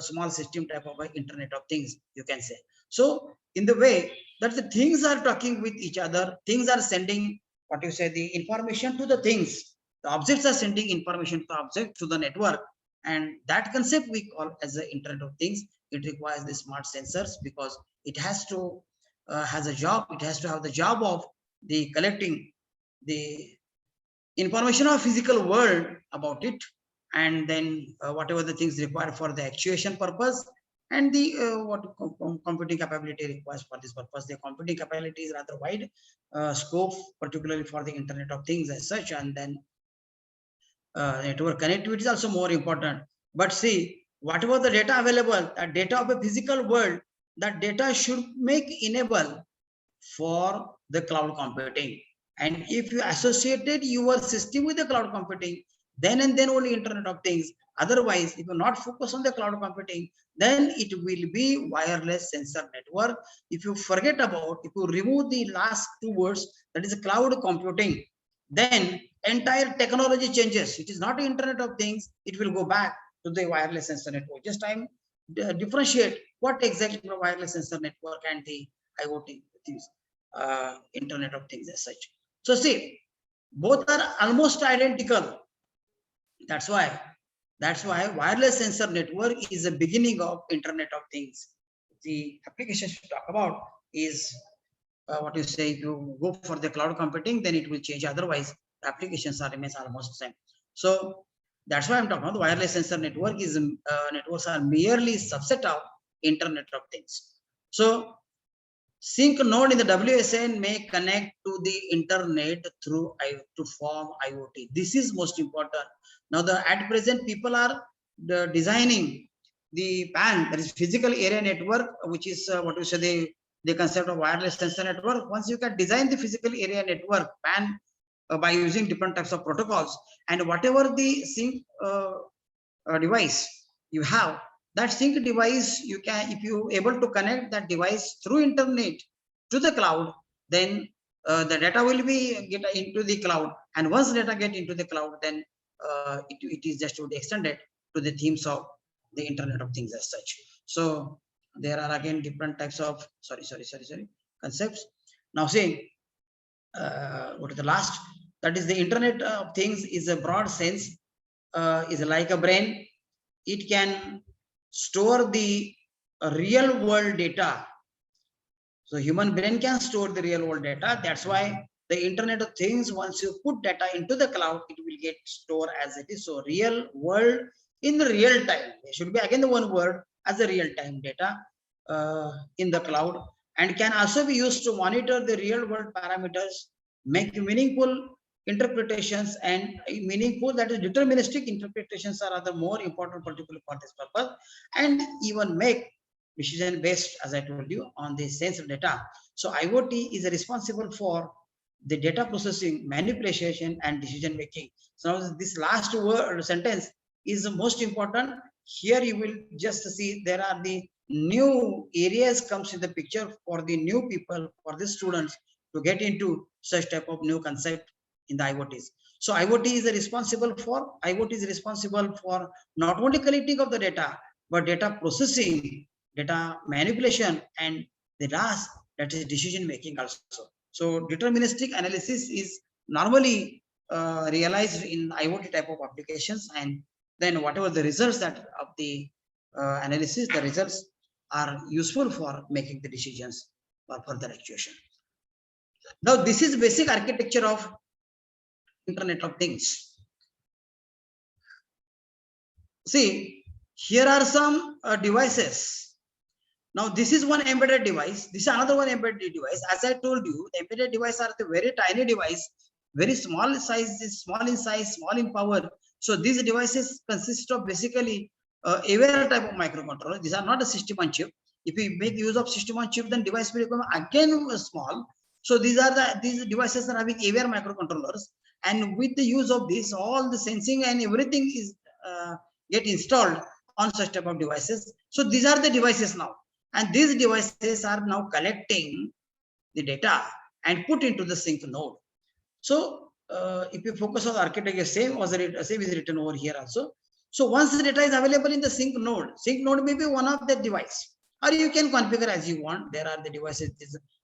small system type of Internet of Things, you can say. So in the way that the things are talking with each other, things are sending, what you say, the information to the things, the objects are sending information to the object, to the network, and that concept we call as the Internet of Things. It requires the smart sensors, because it has to has a job, it has to have the job of the collecting the information of physical world about it, and then whatever the things required for the actuation purpose, and the what computing capability requires for this purpose. The computing capability is rather wide scope, particularly for the Internet of Things as such, and then network connectivity is also more important. But see, whatever the data available, that data of a physical world, that data should make enable for the cloud computing. And if you associated your system with the cloud computing, then and then only Internet of Things. Otherwise, if you not focus on the cloud computing, then it will be wireless sensor network. If you forget about, if you remove the last two words, that is cloud computing, then entire technology changes. It is not Internet of Things. It will go back to the wireless sensor network. Just time differentiate what exactly the wireless sensor network and the IoT things, Internet of Things as such. So see, both are almost identical. That's why wireless sensor network is the beginning of Internet of Things. The application to talk about is what you say. If you go for the cloud computing, then it will change. Otherwise, the applications are remains almost the same. So that's why I'm talking about the wireless sensor network. Is networks are merely subset of Internet of Things. So sync node in the WSN may connect to the internet through to form IoT. This is most important. Now, at present, people are designing the PAN, that is physical area network, which is what we say the concept of wireless sensor network. Once you can design the physical area network PAN by using different types of protocols, and whatever the sync device you have, that sync device, you can, if you able to connect that device through internet to the cloud, then the data will be get into the cloud, and once data get into the cloud, then it is just to be extended to the themes of the Internet of Things as such. So there are again different types of concepts. Now see, what is the last? That is the Internet of Things is a broad sense, is like a brain. It can store the real world data. So human brain can store the real world data. That's why the Internet of Things, once you put data into the cloud, it will get stored as it is. So real world in the real time. There should be again the one word as a real time data in the cloud, and can also be used to monitor the real world parameters, make meaningful interpretations, and meaningful, that is deterministic interpretations are the more important, particularly for this purpose, and even make decision based, as I told you, on the sense of data. So IoT is responsible for the data processing, manipulation, and decision making. So this last word sentence is the most important. Here you will just see there are the new areas comes in the picture for the new people, for the students to get into such type of new concept in the IoTs. So IoT is responsible for not only collecting of the data, but data processing, data manipulation, and the last, that is decision making also. So deterministic analysis is normally realized in IoT type of applications, and then whatever the results that of the analysis, the results are useful for making the decisions for further actuation. Now this is basic architecture of Internet of Things. See, here are some devices. Now this is one embedded device. This is another one embedded device. As I told you, the embedded device are the very tiny device, very small size, small in size, small in power. So these devices consist of basically aware type of microcontroller. These are not a system on chip. If we make use of system on chip, then device will become again small. So these devices are having aware microcontrollers, and with the use of this, all the sensing and everything is get installed on such type of devices. So these are the devices now, and these devices are now collecting the data and put into the sync node. So if you focus on the architecture, same is written over here also. So once the data is available in the sync node may be one of the device, or you can configure as you want. There are the devices,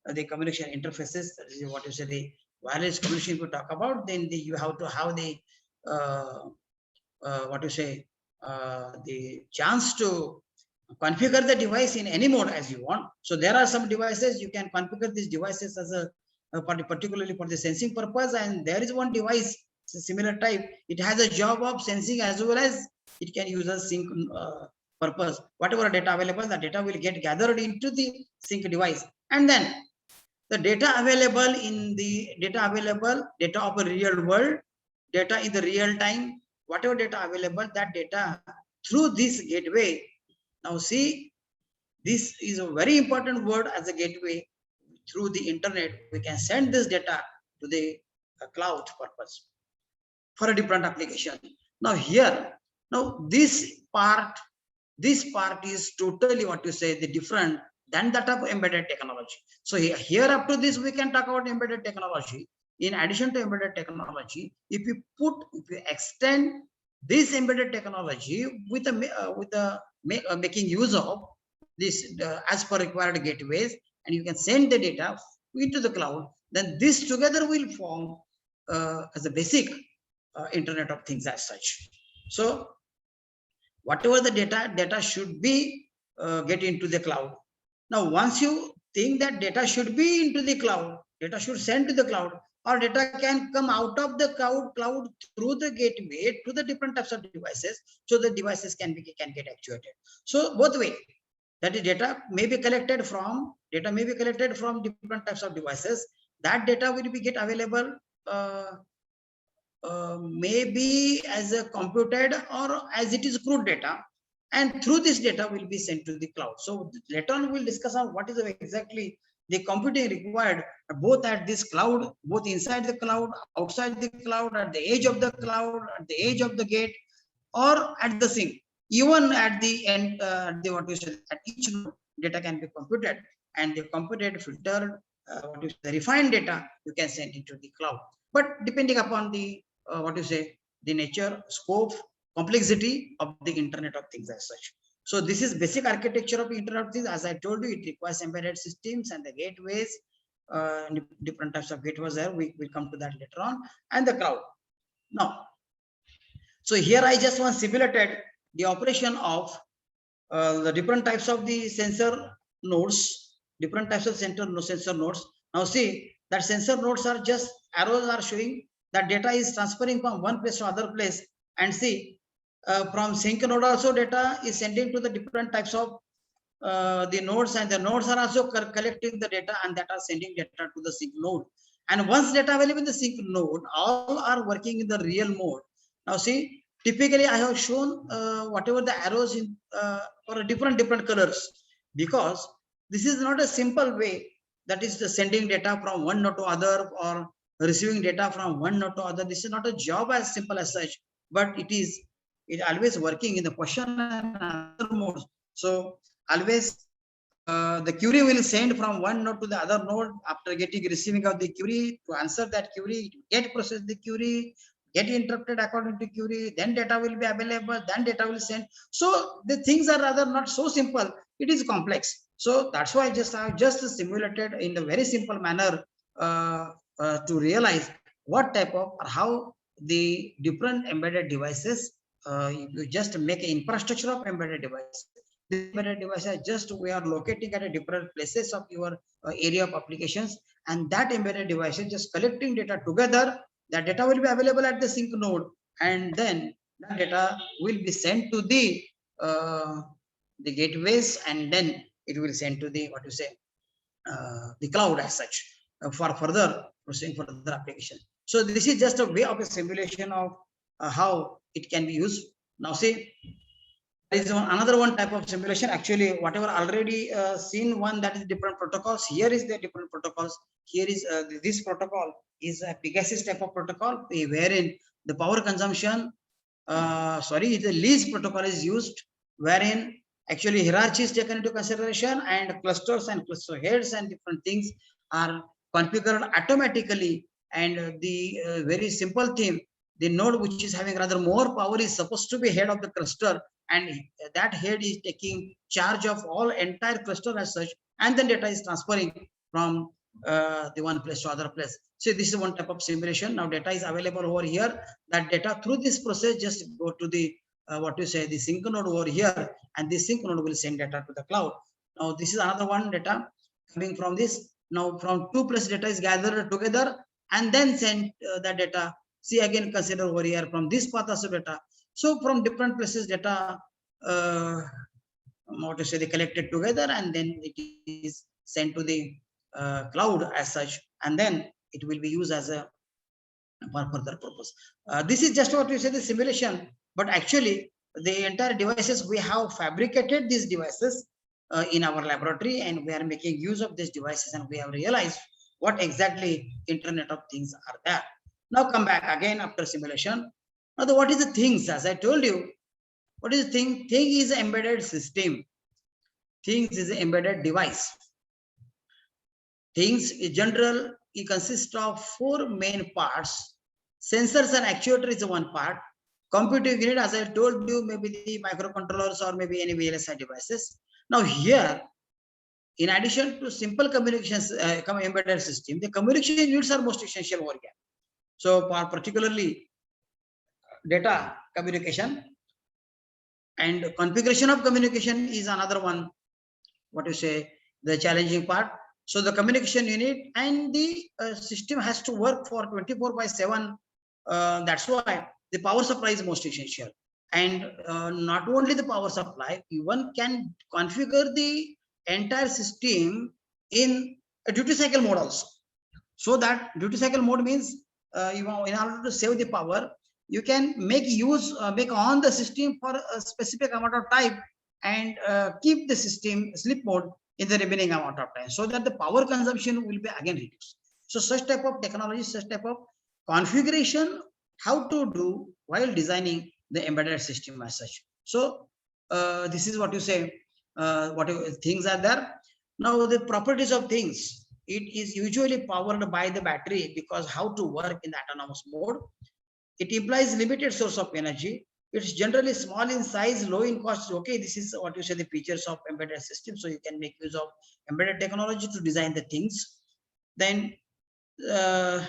the communication interfaces. That is what you say, the wireless communication we talk about. Then you have to have the the chance to configure the device in any mode as you want. So there are some devices you can configure these devices as a particularly for the sensing purpose, and there is one device similar type. It has a job of sensing as well as it can use a sync purpose. Whatever data available, the data will get gathered into the sync device, and then the data available in the data of a real world, data in the real time, whatever data available, that data through this gateway. Now see, this is a very important word as a gateway. Through the internet, we can send this data to the cloud purpose for a different application. Now here, now this part is totally what you say, the different than that of embedded technology. So here up to this, we can talk about embedded technology. In addition to embedded technology, if you extend this embedded technology with making use of this as per required gateways, and you can send the data into the cloud, then this together will form as a basic Internet of Things as such. So whatever the data should be get into the cloud. Now, once you think that data should be into the cloud, data should send to the cloud, or data can come out of the cloud through the gateway to the different types of devices, so the devices can get actuated. So both way, that is data may be collected from different types of devices. That data will be get available maybe as a computed or as it is crude data, and through this data will be sent to the cloud. So later on we'll discuss on what is exactly the computing required, both at this cloud, both inside the cloud, outside the cloud, at the edge of the cloud, at the edge of the gate, or at the sync. Even at the end, what you said, at each node, data can be computed, and the computed, filtered, the refined data you can send into the cloud. But depending upon the the nature, scope, complexity of the Internet of Things as such. So this is basic architecture of Internet of Things. As I told you, it requires embedded systems and the gateways, different types of gateways there. We will come to that later on, and the cloud. Now, so here I just want simulated the operation of the different types of the sensor nodes, different types of sensor nodes. Now see that sensor nodes are just arrows are showing that data is transferring from one place to other place, and see from sync node also data is sending to the different types of the nodes, and the nodes are also collecting the data, and that are sending data to the sync node. And once data available in the sync node, all are working in the real mode. Now see, typically I have shown whatever the arrows in for different colors, because this is not a simple way, that is the sending data from one node to other or receiving data from one node to other. This is not a job as simple as such, but it always working in the question and answer mode. So always the query will send from one node to the other node. After receiving of the query, to answer that query, get process the query, get interpreted according to query, then data will be available, then data will send. So the things are rather not so simple, it is complex. So that's why I just simulated in a very simple manner to realize what type of or how the different embedded devices, you just make an infrastructure of embedded devices. The embedded devices just we are locating at a different places of your area of applications, and that embedded device is just collecting data together. That data will be available at the sync node, and then that data will be sent to the gateways, and then it will send to the the cloud as such for further proceeding for the application. So this is just a way of a simulation of how it can be used. Now see, there is another one type of simulation. Actually, whatever already seen one, that is different protocols. Here is the different protocols. Here is this protocol is a Pegasus type of protocol, wherein the power consumption, the least protocol is used, wherein actually hierarchy is taken into consideration, and clusters and cluster heads and different things are configured automatically. And the very simple thing, the node which is having rather more power is supposed to be head of the cluster, and that head is taking charge of all entire cluster as such, and then data is transferring from the one place to other place. So this is one type of simulation. Now data is available over here. That data through this process just go to the the sync node over here, and this sync node will send data to the cloud. Now this is another one data coming from this. Now from 2+ data is gathered together and then send that data See again, consider over here from this path also data. So from different places data, what to say, they collected together and then it is sent to the cloud as such, and then it will be used as a for further purpose. This is just what we say the simulation, but actually the entire devices, we have fabricated these devices in our laboratory, and we are making use of these devices, and we have realized what exactly Internet of Things are there. Now come back again after simulation. Now what is the things? As I told you, what is the thing? Thing is embedded system. Things is an embedded device. Things in general, it consists of 4 main parts. Sensors and actuator is one part. Computing unit, as I told you, maybe the microcontrollers or maybe any VLSI devices. Now here, in addition to simple communications, embedded system, the communication units are most essential over here. So for particularly data communication and configuration of communication is another one, what you say, the challenging part. So the communication unit and the system has to work for 24/7. That's why the power supply is most essential. And not only the power supply, one can configure the entire system in a duty cycle mode also. So that duty cycle mode means in order to save the power, you can make on the system for a specific amount of time and keep the system sleep mode in the remaining amount of time, so that the power consumption will be again reduced. So such type of technology, such type of configuration, how to do while designing the embedded system as such. So this is what you say, things are there. Now the properties of things, it is usually powered by the battery, because how to work in the autonomous mode. It implies limited source of energy. It's generally small in size, low in cost. Okay, this is what you say the features of embedded system. So you can make use of embedded technology to design the things. Then the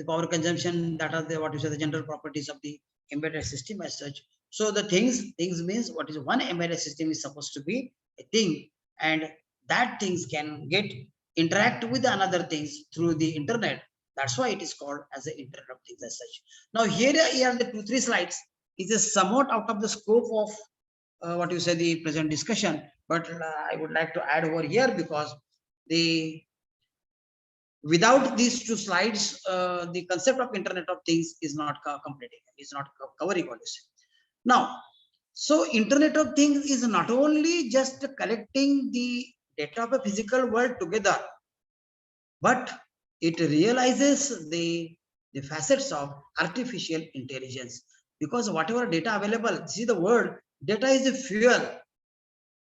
power consumption, that are the what you say the general properties of the embedded system as such. So the things means what is one embedded system is supposed to be a thing, and that things can get interact with another things through the internet. That's why it is called as the Internet of Things as such. Now here are the 2-3 slides. It is somewhat out of the scope of what you say the present discussion, but I would like to add over here, because without these 2 slides, the concept of Internet of Things is not completing, is not covering what you say. Now, so Internet of Things is not only just collecting the data of a physical world together, but it realizes the facets of artificial intelligence, because whatever data available, see the word data is a fuel.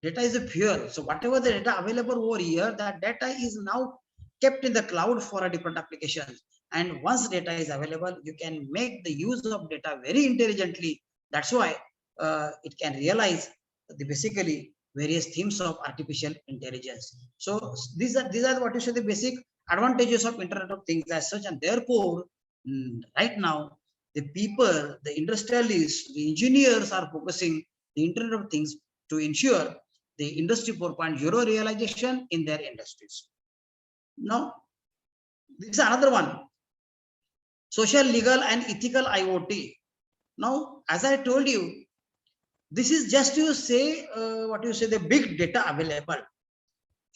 Data is a fuel. So whatever the data available over here, that data is now kept in the cloud for a different applications. And once data is available, you can make the use of data very intelligently. That's why it can realize the basically various themes of artificial intelligence. So these are what you say the basic advantages of Internet of Things as such. And therefore, right now, the people, the industrialists, the engineers are focusing the Internet of Things to ensure the Industry 4.0 realization in their industries. Now, this is another one, social, legal, and ethical IoT. Now, as I told you, this is just to say what you say the big data available.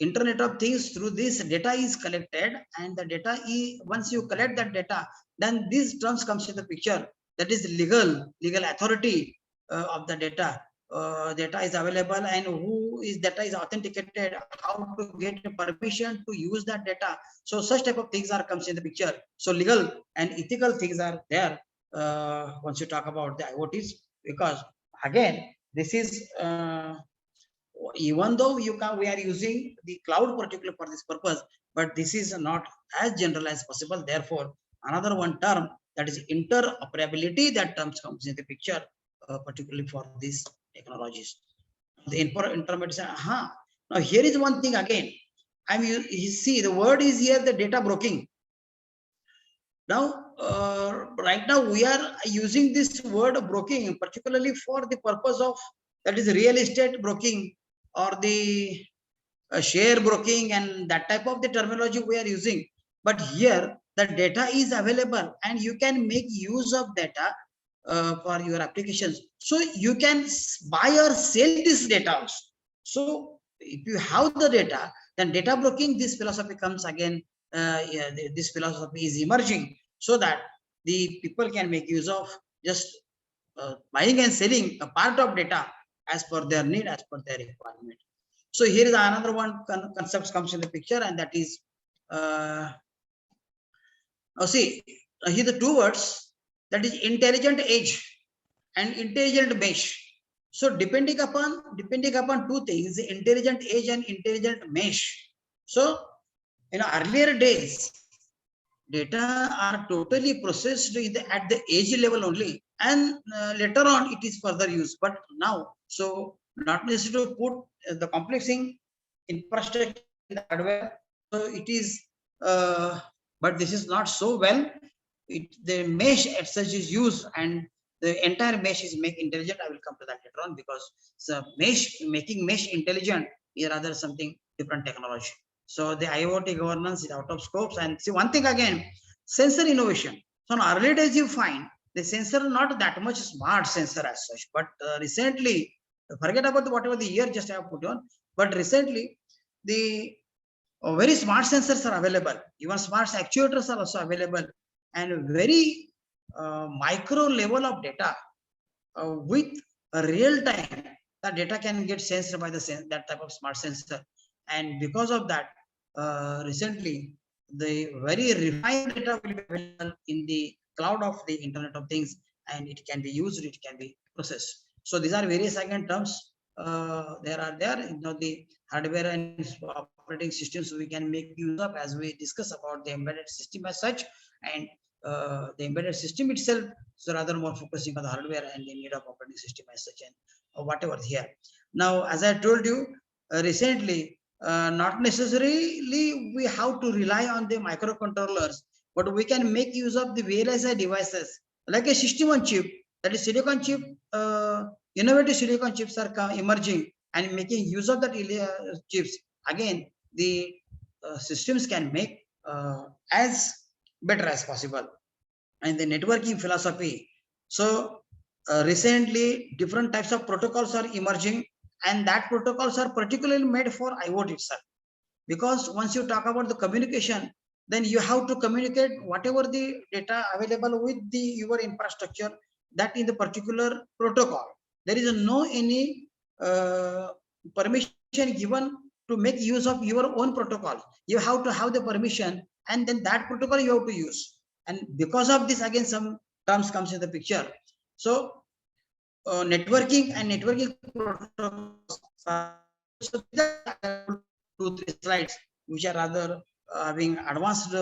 Internet of Things, through this data is collected, and the data is, once you collect that data, then these terms comes in the picture. That is legal authority of the data. Data is available, and who is data is authenticated, how to get permission to use that data. So such type of things are comes in the picture. So legal and ethical things are there once you talk about the IoTs, because again, this is even though we are using the cloud particularly for this purpose, but this is not as general as possible. Therefore, another one term, that is interoperability, that term comes in the picture, particularly for these technologies. The intermediate. Now here is one thing again. You see the word is here, the data broking. Now right now we are using this word broking particularly for the purpose of, that is real estate broking or the share broking, and that type of the terminology we are using. But here the data is available and you can make use of data for your applications. So you can buy or sell this data also. So if you have the data, then data broking, this philosophy comes again. Yeah, this philosophy is emerging so that the people can make use of just buying and selling a part of data as per their need, as per their requirement. So here is another one concept comes in the picture, and that is now see here the two words, that is intelligent edge and intelligent mesh. So depending upon two things, intelligent edge and intelligent mesh. So in earlier days, data are totally processed at the edge level only, and later on it is further used. But now, so not necessary to put the complex thing infrastructure in the hardware. So it is, but this is not so well. The mesh as such is used, and the entire mesh is make intelligent. I will come to that later on, because the mesh, making mesh intelligent is rather something different technology. So the IoT governance is out of scopes. And see one thing again, sensor innovation. So in early days you find the sensor not that much smart sensor as such, but recently, forget about whatever the year just I have put on, but recently the very smart sensors are available, even smart actuators are also available, and very micro level of data with a real time, the data can get sensed by that type of smart sensor. And because of that, recently the very refined data will be available in the cloud of the Internet of Things, and it can be used, it can be processed. So these are various again terms there, you know, the hardware and operating systems we can make use of as we discuss about the embedded system as such, and the embedded system itself, so rather more focusing on the hardware and the need of operating system as such, and whatever here. Now, as I told you recently, not necessarily we have to rely on the microcontrollers, but we can make use of the various devices like a system on chip, that is silicon chip. Innovative silicon chips are emerging and making use of that chips. Again, the systems can make as better as possible. And the networking philosophy. So recently different types of protocols are emerging, and that protocols are particularly made for IoT itself. Because once you talk about the communication, then you have to communicate whatever the data available with the your infrastructure, that in the particular protocol. There is no any permission given to make use of your own protocol. You have to have the permission, and then that protocol you have to use. And because of this, again, some terms comes in the picture. So networking and networking protocols are 2-3 slides, which are rather having advanced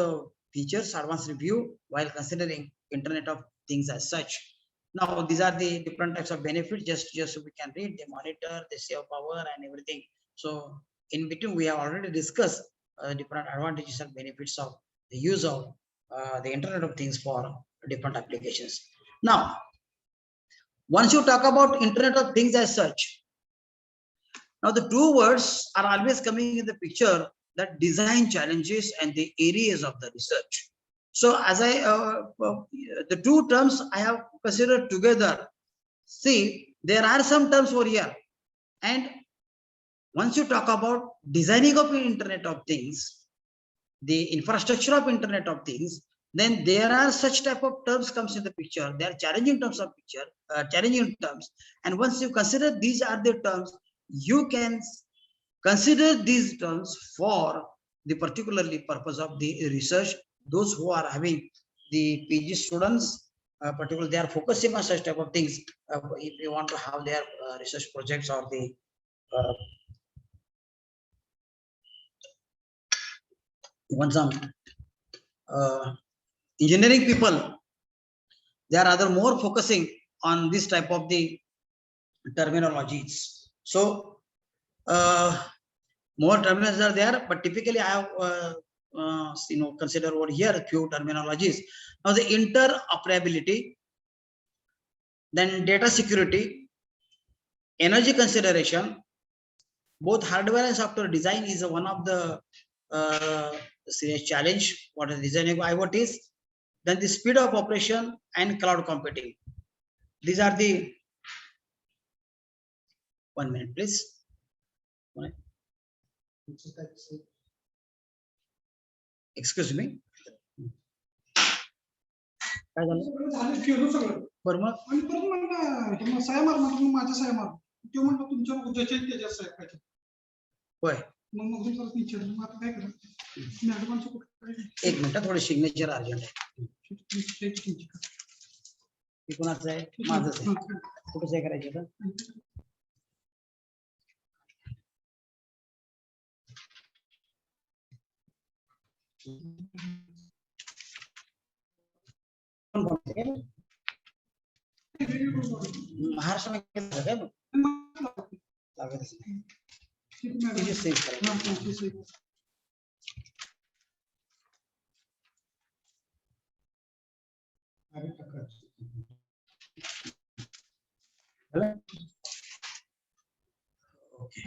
features, advanced review, while considering Internet of Things as such. Now, these are the different types of benefits, just so we can read, they monitor, they save power and everything. So in between, we have already discussed different advantages and benefits of the use of the Internet of Things for different applications. Now, once you talk about Internet of Things as such, now the two words are always coming in the picture, that design challenges and the areas of the research. So as I, the two terms I have considered together. See, there are some terms over here. And once you talk about designing of Internet of Things, the infrastructure of Internet of Things, then there are such type of terms comes in the picture. They are challenging terms of picture, challenging terms. And once you consider these are the terms, you can consider these terms for the particularly purpose of the research. Those who are having the PG students, particularly they are focusing on such type of things. If you want to have their research projects or the want some engineering people, they are rather more focusing on this type of the terminologies. So more terminologies are there, but typically I have consider over here a few terminologies. Now the interoperability, then data security, energy consideration, both hardware and software design is one of the serious challenge. What is designing IoTs? Then the speed of operation and cloud computing. These are the 1 minute, please. Excuse me. काय झालं? झालं केलं सगळं बरं मग आणि परत म्हणलं साया मार म्हणतो माझ्या साया मार ते म्हणतो तुमच्या ज्याच्या त्याच्या साया पाहिजे होय मग तुमचं विचार मग आता काय करा मॅडमांचं कुठं एक मिनिट थोडं सिग्नेचर अर्जंट आहे. हे कोणाचं आहे? माझंच आहे. कुठं सही करायची आता? महाराष्ट्र काय लागतच नाही. तिची सही करायची. Okay.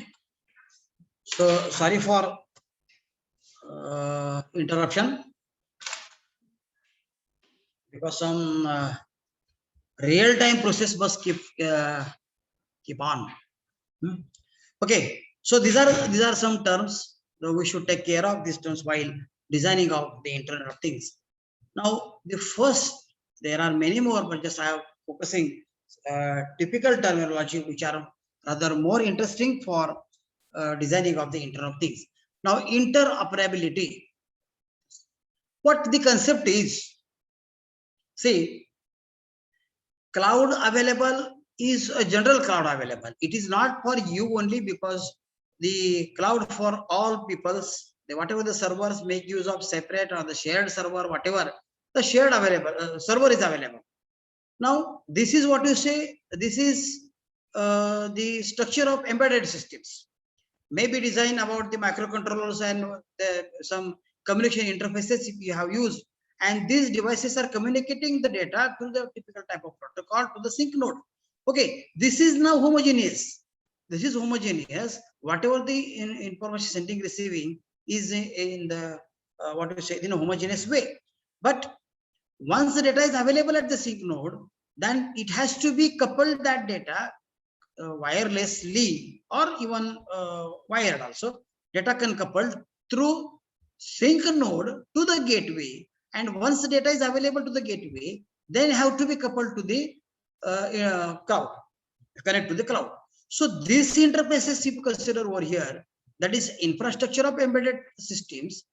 So sorry for interruption because some real-time process must keep on. Okay, so these are some terms that we should take care of these terms while designing of the Internet of Things. Now, the first, there are many more, but just I am focusing typical terminology which are rather more interesting for designing of the Internet of Things. Now, interoperability. What the concept is? See, cloud available is a general cloud available. It is not for you only because the cloud for all peoples, whatever the servers make use of separate or the shared server, whatever the shared available server is available. Now, this is what you say, this is the structure of embedded systems. Maybe design about the microcontrollers and some communication interfaces if you have used. And these devices are communicating the data to the typical type of protocol to the sync node. Okay, this is now homogeneous. This is homogeneous. Whatever the information sending receiving is in the what we say in a homogeneous way. But once the data is available at the sync node, then it has to be coupled that data wirelessly or even wired also. Data can coupled through sync node to the gateway. And once the data is available to the gateway, then have to be coupled to the cloud, connect to the cloud. So this interfaces if you consider over here, that is infrastructure of embedded systems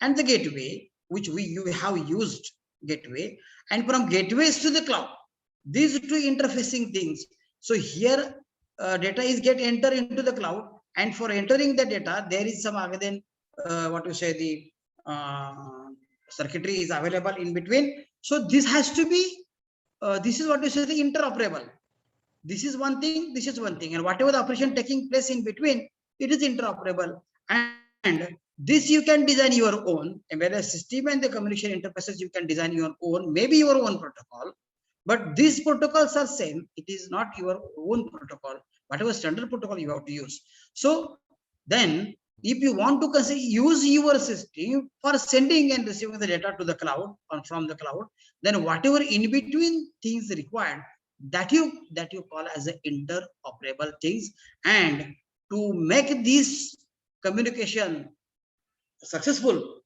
and the gateway, which you have used gateway, and from gateways to the cloud. These two interfacing things. So here data is enter into the cloud, and for entering the data, there is some again what you say the circuitry is available in between. So this has to be this is what we say the interoperable. This is one thing, this is one thing, and whatever the operation taking place in between, it is interoperable. And this you can design your own embedded system and the communication interfaces you can design your own, maybe your own protocol. But these protocols are same. It is not your own protocol. Whatever standard protocol you have to use. So then, if you want to use your system for sending and receiving the data to the cloud or from the cloud, then whatever in between things required, that you call as an interoperable things. And to make this communication successful,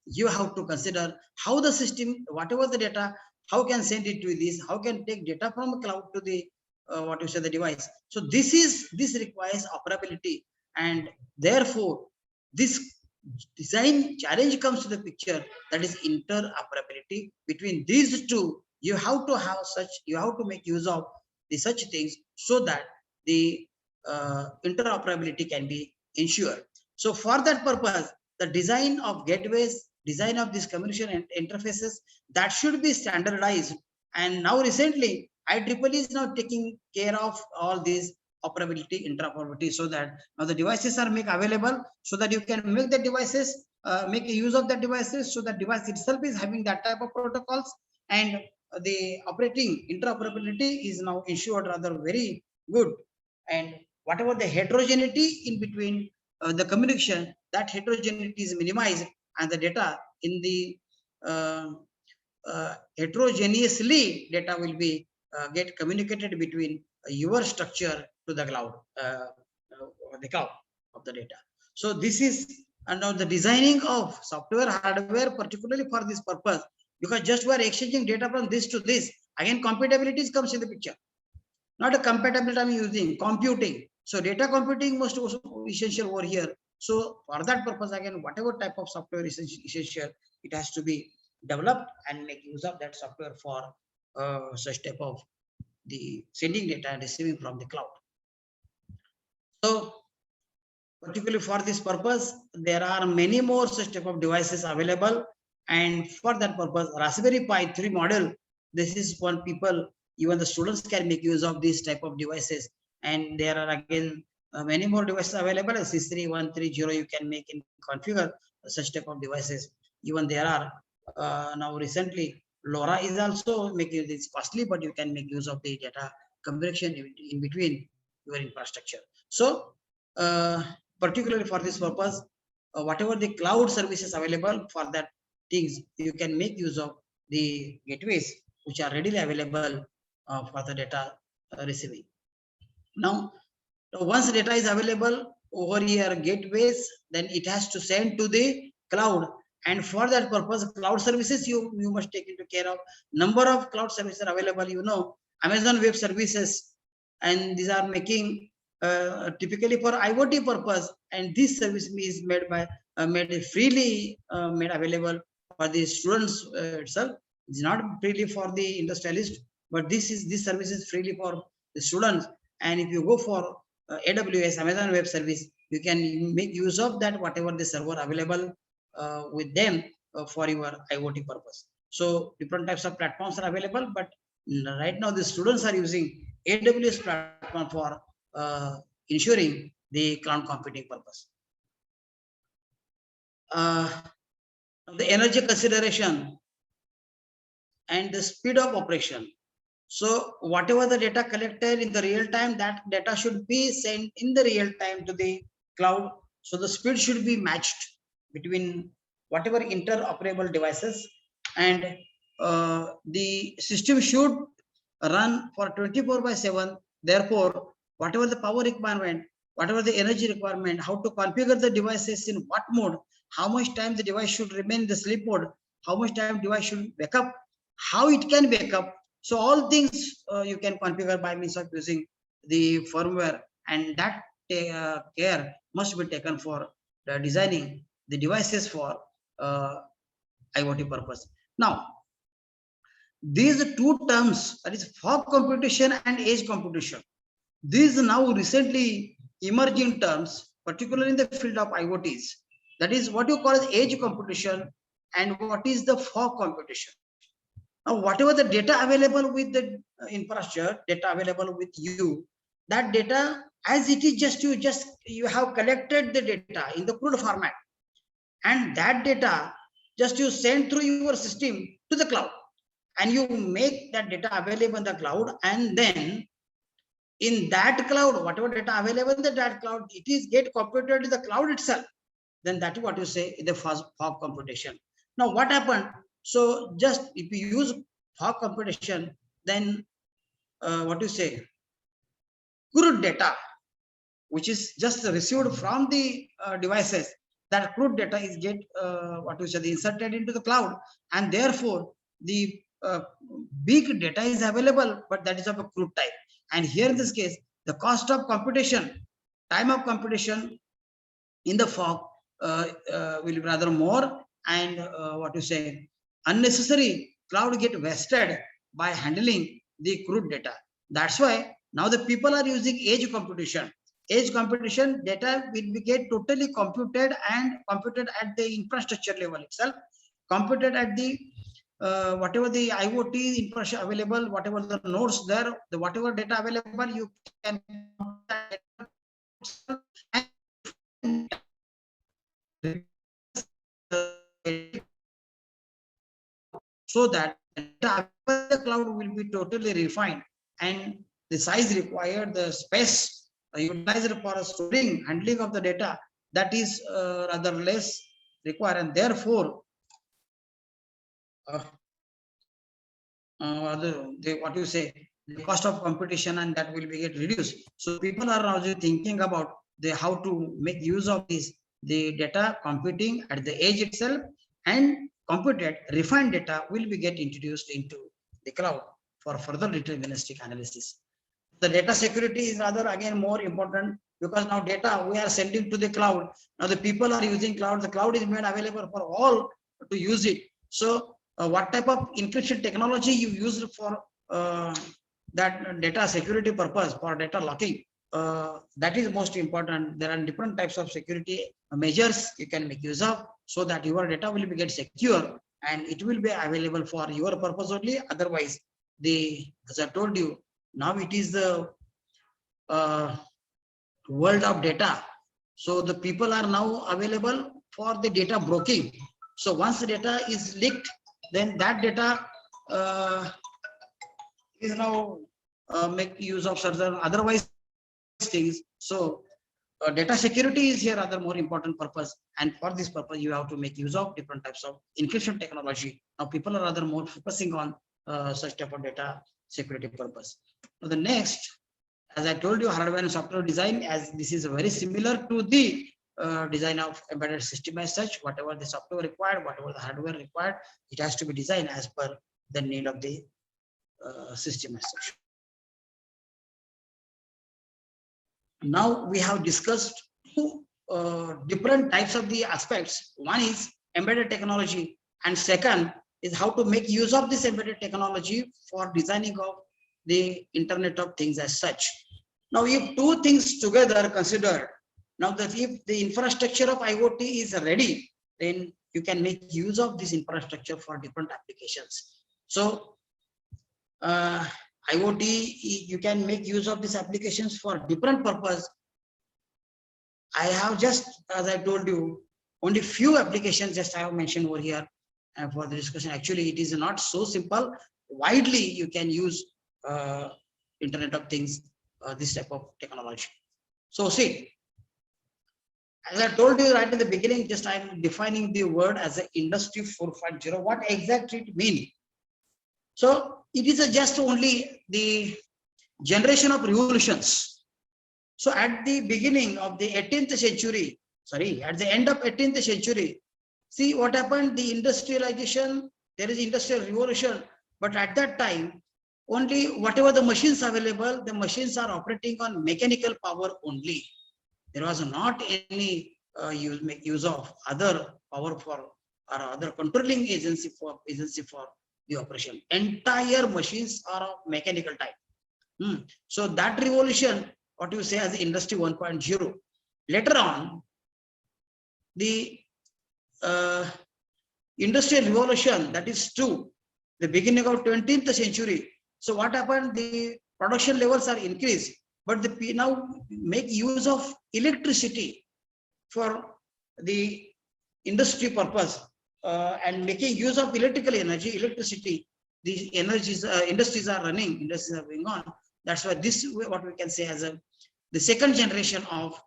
you have to consider how the system, whatever the data, how can send it to this, how can take data from the cloud to the what you say the device. So this requires operability, and therefore this design challenge comes to the picture, that is interoperability between these two. You have to have such, you have to make use of the such things so that the interoperability can be ensured. So for that purpose, the design of gateways, design of these communication interfaces, that should be standardized. And now recently IEEE is now taking care of all these operability, interoperability, so that now the devices are made available, so that you can make the devices, make use of the devices, so that device itself is having that type of protocols, and the operating interoperability is now ensured rather very good. And whatever the heterogeneity in between the communication, that heterogeneity is minimized, and the data in the heterogeneously data will be get communicated between your structure to the cloud, the cloud of the data. So this is now the designing of software hardware particularly for this purpose, because just we are exchanging data from this to this, again compatibilities comes in the picture. Not a compatibility I'm using, computing. So data computing must also essential over here. So for that purpose, again, whatever type of software is essential, it has to be developed and make use of that software for such type of the sending data and receiving from the cloud. So particularly for this purpose, there are many more such type of devices available. And for that purpose, Raspberry Pi 3 model, this is one people, even the students can make use of these type of devices. And there are again many more devices available. C3130 you can make and configure such type of devices. Even there are now recently LoRa is also making this costly, but you can make use of the data compression in between your infrastructure. So particularly for this purpose, whatever the cloud services available for that things, you can make use of the gateways which are readily available for the data receiving. Now, once data is available over here gateways, then it has to send to the cloud. And for that purpose, cloud services you must take into care of. Number of cloud services are available, you know, Amazon Web Services, and these are making typically for IoT purpose, and this service is made by made freely made available for the students itself. It's not freely for the industrialist, but this service is freely for the students. And if you go for AWS, Amazon Web Service, you can make use of that whatever the server available with them for your IoT purpose. So different types of platforms are available, but right now the students are using AWS platform for ensuring the cloud computing purpose. The energy consideration and the speed of operation. So whatever the data collected in the real time, that data should be sent in the real time to the cloud. So the speed should be matched between whatever interoperable devices, and the system should run for 24/7. Therefore, whatever the power requirement, whatever the energy requirement, how to configure the devices in what mode, how much time the device should remain in the sleep mode, how much time device should wake up, how it can wake up. So all things you can configure by means of using the firmware, and that care must be taken for designing the devices for IoT purpose. Now, these two terms, that is fog computation and edge computation, these now recently emerging terms, particularly in the field of IoTs, that is what you call as edge computation and what is the fog computation. Now, whatever the data available with the infrastructure, data available with you, that data as it is, you have collected the data in the crude format, and that data just you send through your system to the cloud, and you make that data available in the cloud, and then in that cloud, whatever data available in that cloud, it is get computed in the cloud itself. Then that is what you say the fog computation. Now, what happened? So just if you use fog computation, then what you say, crude data, which is just received from the devices, that crude data is get what you say, inserted into the cloud, and therefore the big data is available, but that is of a crude type. And here in this case, the cost of computation, time of computation in the fog will be rather more, and what you say, unnecessary cloud get wasted by handling the crude data. That's why now the people are using edge computation. Edge computation data will be get totally computed and computed at the infrastructure level itself, computed at the whatever the IoT infrastructure available, whatever the nodes there, the whatever data available, you can so that the cloud will be totally refined, and the size required, the space utilized for storing, handling of the data, that is rather less required, and therefore what you say, the cost of competition and that will be get reduced. So people are now thinking about how to make use of this, the data computing at the edge itself, and computed refined data will be get introduced into the cloud for further deterministic analysis. The data security is rather again more important, because now data we are sending to the cloud. Now the people are using cloud. The cloud is made available for all to use it. So what type of encryption technology you use for that data security purpose, for data locking, that is most important. There are different types of security measures you can make use of, so that your data will be get secure and it will be available for your purpose only. Otherwise, as I told you, now it is the world of data. So the people are now available for the data broking. So once the data is leaked, then that data is now make use of certain otherwise things. So data security is here other more important purpose, and for this purpose you have to make use of different types of encryption technology. Now people are rather more focusing on such type of data security purpose. Now the next, as I told you, hardware and software design, as this is very similar to the design of embedded system as such. Whatever the software required, whatever the hardware required, it has to be designed as per the need of the system as such. Now we have discussed two different types of the aspects. One is embedded technology, and second is how to make use of this embedded technology for designing of the Internet of Things as such. Now, if two things together considered, now that if the infrastructure of IoT is ready, then you can make use of this infrastructure for different applications. So IoT, you can make use of these applications for different purpose. I have just, as I told you, only few applications just I have mentioned over here for the discussion. Actually, it is not so simple. Widely, you can use Internet of Things, this type of technology. So see, as I told you right in the beginning, just I'm defining the word as an Industry 4.0. What exactly it means? So it is just only the generation of revolutions. So at the beginning of the 18th century, at the end of 18th century, see what happened, the industrialization, there is industrial revolution, but at that time, only whatever the machines available, the machines are operating on mechanical power only. There was not any make use of other power for or other controlling agency for the operation. Entire machines are of mechanical type. So that revolution, what you say as Industry 1.0. Later on, the industrial revolution, that is true, the beginning of 20th century. So what happened? The production levels are increased, but the now make use of electricity for the industry purpose and making use of electrical energy, electricity. The energies, industries are running, industries are going on. That's why this what we can say as the second generation of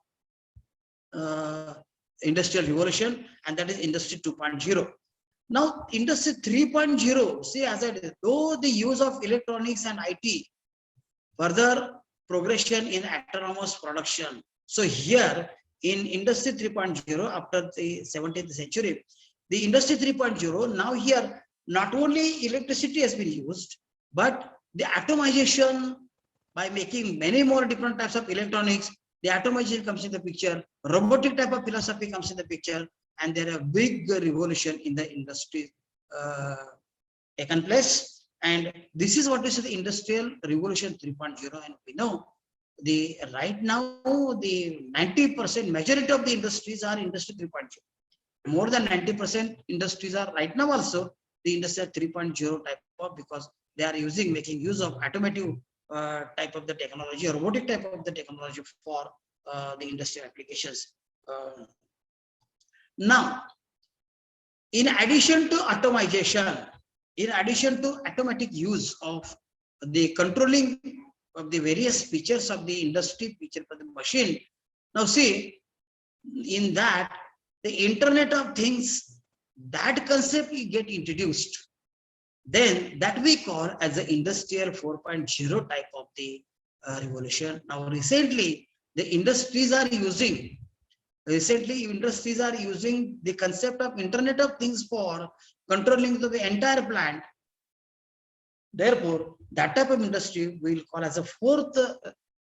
industrial revolution, and that is Industry 2.0. Now, Industry 3.0, see, as I did, though the use of electronics and IT, further progression in autonomous production. So here in Industry 3.0, after the 17th century, the Industry 3.0, now here, not only electricity has been used, but the atomization by making many more different types of electronics, the atomization comes in the picture, robotic type of philosophy comes in the picture, and there are big revolution in the industry taken place. And this is what is the Industrial Revolution 3.0. And we know the right now the 90% majority of the industries are Industry 3.0. More than 90% industries are right now also the Industry 3.0 type of, because they are making use of automotive type of the technology, robotic type of the technology for the industrial applications. Now, in addition to atomization, in addition to automatic use of the controlling of the various features of the industry, feature for the machine, now see, in that the Internet of Things, that concept will get introduced, then that we call as the industrial 4.0 type of the revolution. Now recently industries are using the concept of Internet of Things for controlling the entire plant. Therefore, that type of industry we will call as a fourth the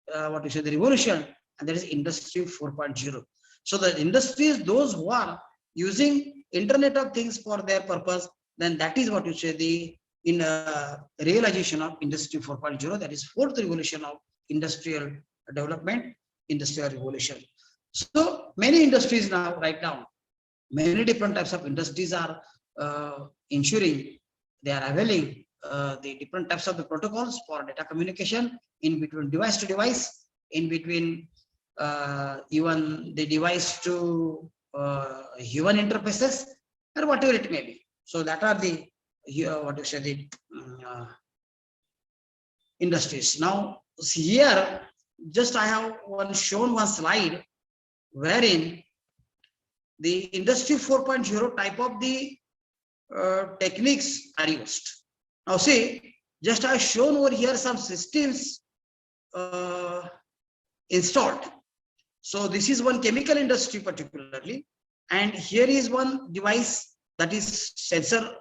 revolution, and that is industry 4.0. So the industries, those who are using Internet of Things for their purpose, then that is what you say the realization of industry 4.0, that is fourth revolution of industrial development, industrial revolution. So many industries now, right now, many different types of industries are ensuring, they are availing the different types of the protocols for data communication in between device to device, in between even the device to human interfaces, or whatever it may be. So that are the industries. Now here, just I have shown one slide wherein the industry 4.0 type of the techniques are used. Now see, just I have shown over here some systems installed. So this is one chemical industry particularly, and here is one device, that is sensor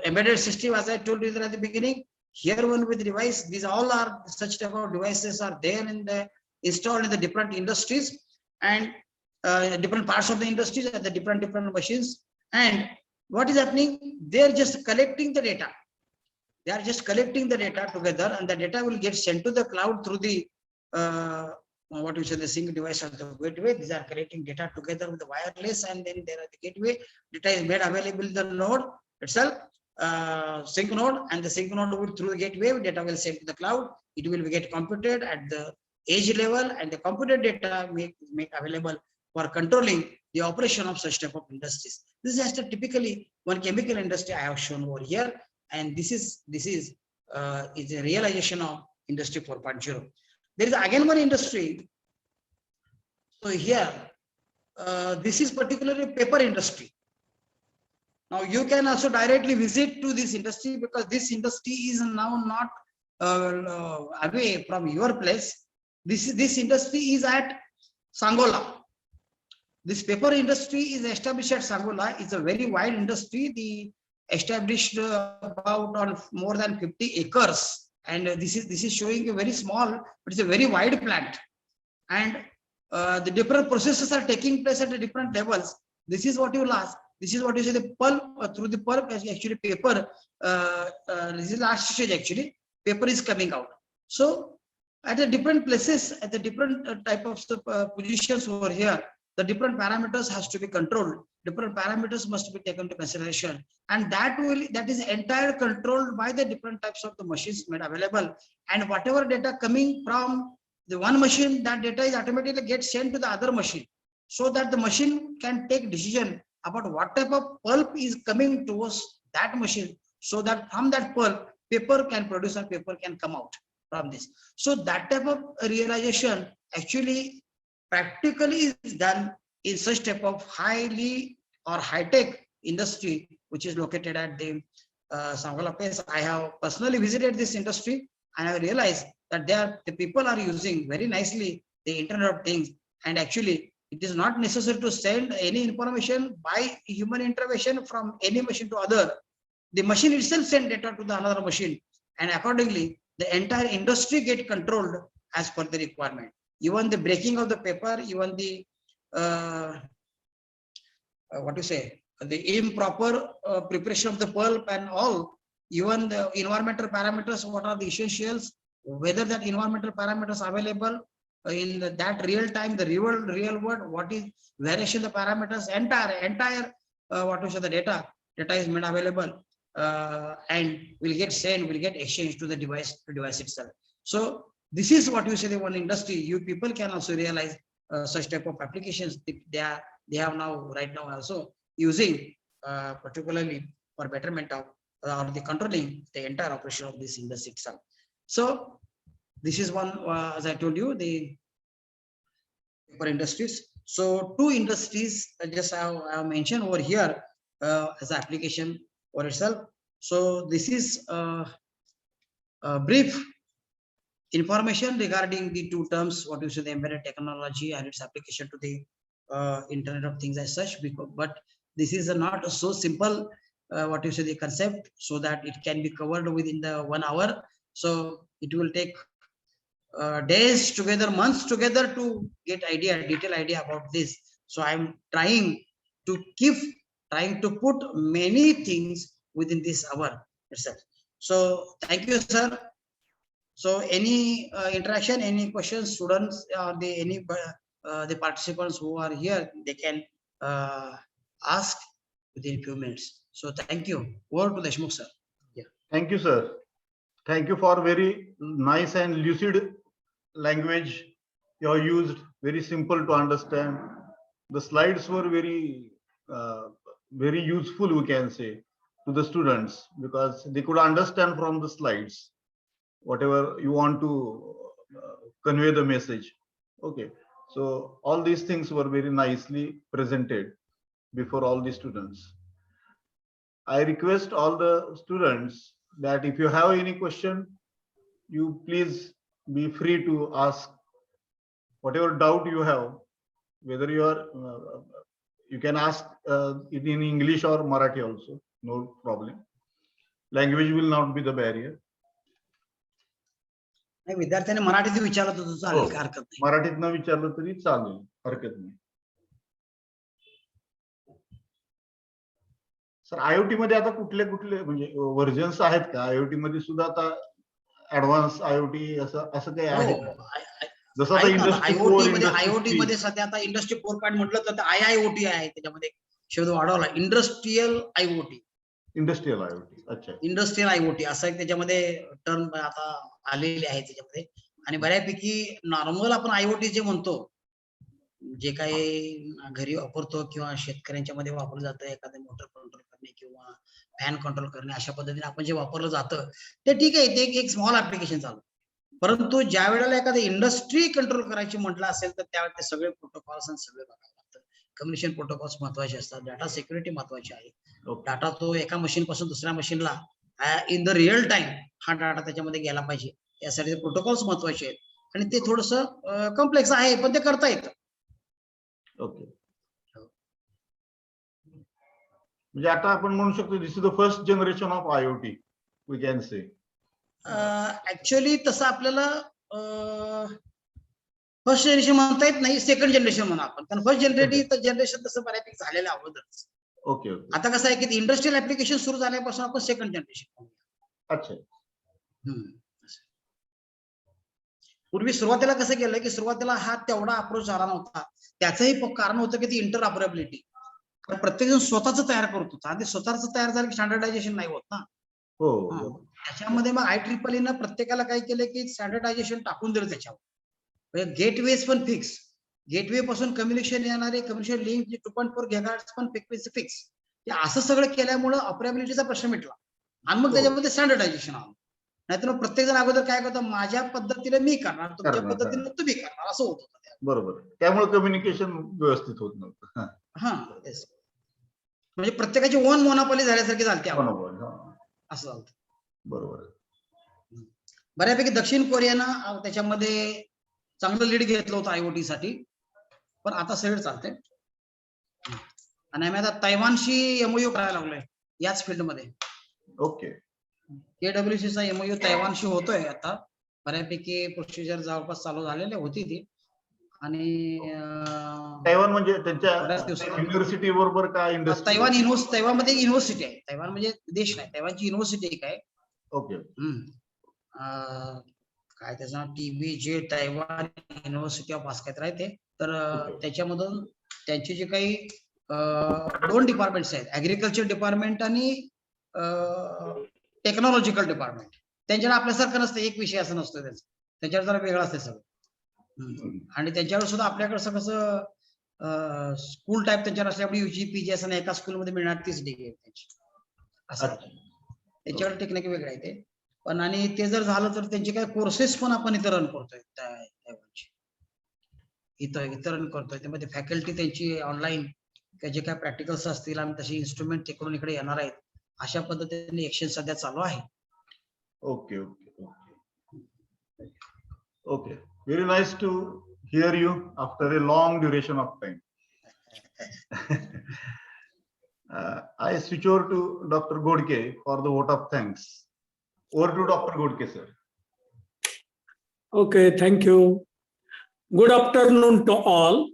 embedded system, as I told you at the beginning. Here one with device, these all are such type of devices are there in the installed in the different industries and different parts of the industries at the different machines. And what is happening? They are just collecting the data. They are just collecting the data together, and the data will get sent to the cloud through the the sync device or the gateway. These are collecting data together with the wireless, and then there are the gateway. Data is made available in the node itself, sync node, and the sync node will through the gateway, data will send to the cloud. It will get computed at the edge level, and the computed data make available for controlling the operation of such type of industries. This is just a typically one chemical industry I have shown over here, and this is a realization of industry 4.0. There is again one industry. So here, this is particularly paper industry. Now you can also directly visit to this industry, because this industry is now not away from your place. This industry is at Sangola. This paper industry is established at Sangola. It's a very wide industry. The established about on more than 50 acres. And this is showing a very small, but it's a very wide plant. And the different processes are taking place at the different levels. This is what you last. This is what you say the pulp, through the pulp, actually paper, this is last stage actually, paper is coming out. So at the different places, at the different type of positions over here, the different parameters has to be controlled. Different parameters must be taken into consideration, and that is entire controlled by the different types of the machines made available. And whatever data coming from the one machine, that data is automatically gets sent to the other machine, so that the machine can take decision about what type of pulp is coming towards that machine, so that from that pulp paper can produce and paper can come out from this. So that type of realization actually practically is done in such type of highly or high-tech industry, which is located at the Sangola place. I have personally visited this industry, and I realized that the people are using very nicely the Internet of Things, and actually it is not necessary to send any information by human intervention from any machine to other. The machine itself sends data to the another machine, and accordingly the entire industry get controlled as per the requirement. Even the breaking of the paper, even the the improper preparation of the pulp and all, even the environmental parameters, what are the essentials, whether that environmental parameters available in that real time, the real world, what is variation the parameters, entire the data is made available, and will get sent, will get exchanged to the device itself. So this is what you say the one industry. You people can also realize such type of applications. They have now right now also using particularly for betterment of or the controlling the entire operation of this industry itself. So this is one, as I told you, the paper industries. So two industries just I have mentioned over here as an application for itself. So this is a brief information regarding the two terms, what you say, the embedded technology and its application to the Internet of Things as such. But this is not so simple, what you say, the concept, so that it can be covered within the 1 hour. So it will take days together, months together to get detailed idea about this. So I'm trying to put many things within this hour itself. So thank you, sir. So any interaction, any questions, students or the participants who are here, they can ask within few minutes. So thank you. Over to Deshmukh, sir. Thank you, sir. Thank you for very nice and lucid language you have used, very simple to understand. The slides were very useful, we can say, to the students, because they could understand from the slides whatever you want to convey the message. Okay, so all these things were very nicely presented before all the students. I request all the students that if you have any question, you please be free to ask whatever doubt you have, whether you can ask it in English or Marathi also, no problem. Language will not be the barrier. नाही, विद्यार्थ्यांनी मराठीत विचारलं तर चालेल, काय हरकत नाही. मराठीत न विचारलं तरी चालेल, हरकत नाही. सर, आयओटी मध्ये आता कुठले म्हणजे व्हर्जन्स आहेत का? आयओटी मध्ये सुद्धा आता ऍडव्हान्स आयओटी असं काही आहे का? जसं आता आयओटी मध्ये सध्या आता इंडस्ट्री 4.0 म्हटलं तर आयआयओटी आहे, त्याच्यामध्ये शब्द वाढवला, इंडस्ट्रियल आयओटी. इंडस्ट्रियल आयओटी, अच्छा. इंडस्ट्रियल आयओटी असं एक त्याच्यामध्ये टर्म आता आलेले आहे त्याच्यामध्ये. आणि बऱ्यापैकी नॉर्मल आपण आयओटी जे म्हणतो, जे काही घरी वापरतो किंवा शेतकऱ्यांच्या मध्ये वापरलं जातं, एखादं मोटर कंट्रोल करणे किंवा फॅन कंट्रोल करणे, अशा पद्धतीने आपण जे वापरलं जातं ते ठीक आहे, ते एक स्मॉल ऍप्लिकेशन चालू. परंतु ज्या वेळेला एखादी इंडस्ट्री कंट्रोल करायची म्हटलं असेल तर त्यावेळेस ते सगळे प्रोटोकॉल्स आणि सगळे बघावं लागतं. कम्युनिकेशन प्रोटोकॉल्स महत्वाचे असतात, डाटा सिक्युरिटी महत्वाची आहे. डाटा तो एका मशीन पासून दुसऱ्या मशीनला इन द रिअल टाइम हा डाटा त्याच्यामध्ये गेला पाहिजे, यासाठी प्रोटोकॉल्स महत्वाचे आहेत. आणि ते थोडस कॉम्प्लेक्स आहे, पण ते करता येतं. ओके, म्हणजे आता आपण म्हणू शकतो this is the first generation of IoT, we can say. Actually तसं आपल्याला फर्स्ट जनरेशन म्हणता येत नाही, सेकंड जनरेशन म्हणा आपण, कारण फर्स्ट जनरेशन तसं बऱ्यापैकी झालेलं अगोदरच. ओके, आता कसं आहे की इंडस्ट्रियल ऍप्लिकेशन सुरू झाल्यापासून आपण सेकंड जनरेशन. अच्छा. पूर्वी सुरुवातीला कसं केलं की सुरुवातीला हा तेवढा अप्रोच झाला नव्हता. त्याचंही कारण होतं की ती इंटरऑपरेबिलिटी. प्रत्येक जण स्वतःच तयार करत होता, आणि स्वतःच तयार झालं की स्टँडर्डायझेशन नाही होत ना. हो, त्याच्यामध्ये मग IEEE प्रत्येकाला काय केलं की स्टँडर्डायझेशन टाकून दिलं त्याच्यावर. म्हणजे गेटवेज पण फिक्स, गेटवे पासून कम्युनिकेशन येणारे कम्युनिकेशन लिंक 2.4 GHz पण फिक्स. असं सगळं केल्यामुळं ऑपरेबिलिटीचा प्रश्न मिटला, आणि मग त्याच्यामध्ये स्टँडर्डायझेशन आलं. नाहीतर मग प्रत्येक जण अगोदर काय करतो, माझ्या पद्धतीने मी करणार, तुमच्या पद्धतीने तुम्ही करणार, असं होत होतं. बरोबर, त्यामुळे कम्युनिकेशन व्यवस्थित होत नव्हतं. हा, म्हणजे प्रत्येकाची ओन मोनोपॉली झाल्यासारखी झाली असं झालं. बरोबर. बऱ्यापैकी दक्षिण कोरियानं त्याच्यामध्ये चांगलं लीड घेतलं होतं आयओटी साठी, पण आता सगळं चालतंय. आणि आम्ही आता तैवानशी MOU करायला लागलोय याच फील्डमध्ये. ओके, KWC चा MOU तैवानशी होतोय आता. बऱ्यापैकी प्रोसिजर जवळपास चालू झालेली होती ती. आणि तैवान म्हणजे त्यांच्या युनिव्हर्सिटी बरोबर का इंडस्ट्री? तैवानमध्ये युनिव्हर्सिटी आहे. तैवान म्हणजे देश नाही, तैवानची युनिव्हर्सिटी एक आहे. ओके. काय त्याचं नाव, TBJ Taiwan university of basket आहे ते. तर त्याच्यामधून त्यांचे जे काही 2 डिपार्टमेंट्स आहेत, ऍग्रिकल्चर डिपार्टमेंट आणि टेक्नॉलॉजिकल डिपार्टमेंट. त्यांच्याकडे आपल्यासारखं नसतं, एक विषय असं नसतो त्याचा, त्यांच्याकडे जरा वेगळं असते सगळं. आणि त्यांच्यावर सुद्धा आपल्याकडे कसं स्कूल टाईप त्यांच्यावर असल्यामुळे UG PG असं एका स्कूलमध्ये मिळणार 30 डिग्री त्यांची असं. त्यांच्याकडे टेक्निक वेगळं आहे ते पण. आणि ते जर झालं तर त्यांचे काही कोर्सेस पण आपण इथे रन करतोय तैवानचे. इथं वितरण करतोय. त्यामध्ये फॅकल्टी त्यांची ऑनलाईन जे काय प्रॅक्टिकल्स असतील आणि तशी इन्स्ट्रुमेंट तिकडून इकडे येणार आहेत, अशा पद्धतीने एक्सचेंज सध्या चालू आहे. Okay, okay, okay. Okay, very nice to hear you after a long duration of time. I switch over to Dr. Godke for the vote of thanks. Over to Dr. Godke, sir. Okay, thank you. Good afternoon to all.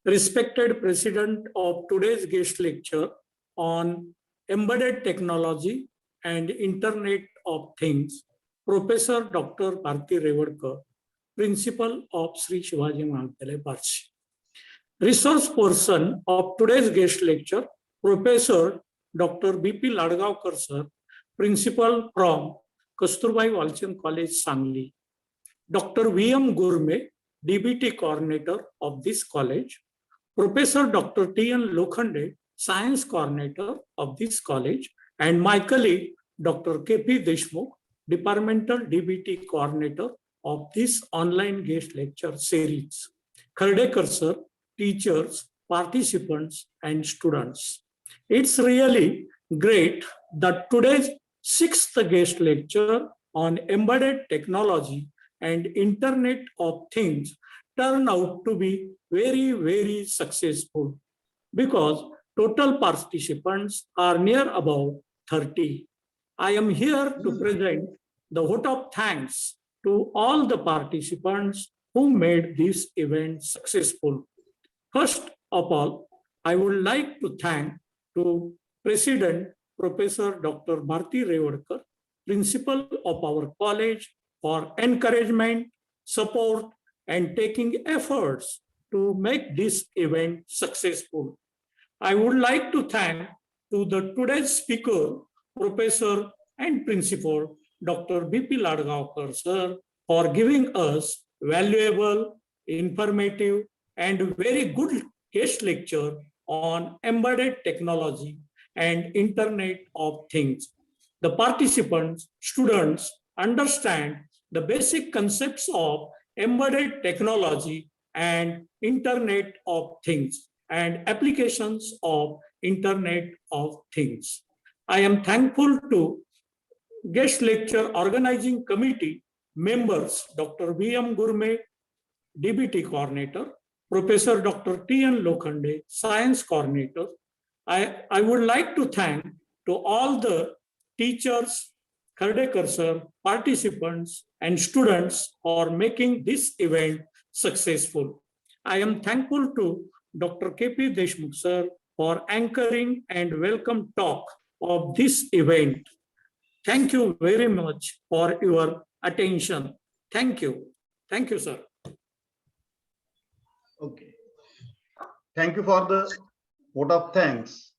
Respected President of today's guest lecture on embedded technology and Internet of Things, Professor Dr. Bharti Rewadkar, Principal of Sri Shivaji Mahavidyalaya, Barshi. Resource person of today's guest lecture, Professor Dr. B.P. Ladgaonkar, sir, Principal from Kasturbai Walchand College, Sangli. Dr. V.M. Gurme, DBT coordinator of this college. Professor Dr. T.N. Lokhande, science coordinator of this college, and my colleague, Dr. K.P. Deshmukh, departmental DBT coordinator of this online guest lecture series. Khardekar sir, teachers, participants, and students. It's really great that today's 6th guest lecture on embedded technology and Internet of Things turn out to be very, very successful because total participants are near about 30. I am here to present the vote of thanks to all the participants who made this event successful. First of all, I would like to thank to President Professor Dr. Bharti Rewadkar, Principal of our college, for encouragement, support, and taking efforts to make this event successful. I would like to thank to the today's speaker, Professor and Principal Dr. B.P. Ladgaonkar, sir, for giving us valuable, informative, and very good guest lecture on embedded technology and Internet of Things. The participants, students understand the basic concepts of embedded technology and Internet of Things and applications of Internet of Things. I am thankful to guest lecture organizing committee members, Dr. V.M. Gurme, DBT coordinator, Professor Dr. T.N. Lokhande, science coordinator. I would like to thank to all the teachers, Khardekar sir, participants, and students for making this event successful. I am thankful to Dr. K.P. Deshmukh sir for anchoring and welcome talk of this event. Thank you very much for your attention. Thank you. Thank you, sir. Okay. Thank you for the vote of thanks.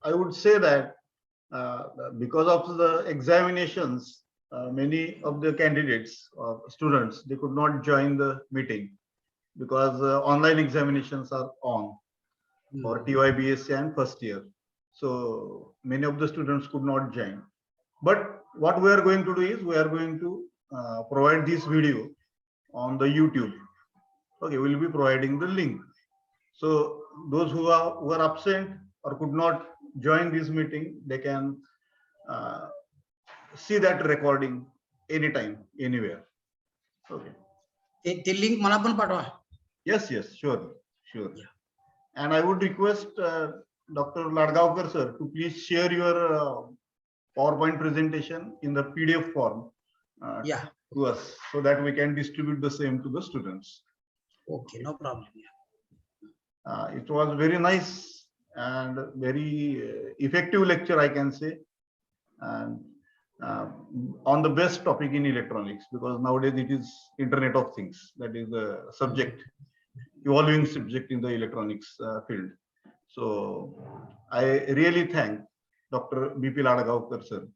I would say that because of the examinations, many of the candidates or students, they could not join the meeting because online examinations are on for TYBSc and first year. So many of the students could not join. But what we are going to do is we are going to provide this video on the YouTube. Okay, we'll be providing the link. So those who are absent or could not join this meeting, they can see that recording anytime, anywhere. Okay. ते link मला पण पाठवा. Yes, sure. And I would request Dr. Ladgaonkar sir to please share your PowerPoint presentation in the PDF form to us so that we can distribute the same to the students. Okay, no problem. It was very nice and very effective lecture, I can say, and on the best topic in electronics, because nowadays it is Internet of Things. That is the subject, evolving subject in the electronics field. So I really thank Dr. B.P. Ladgaonkar sir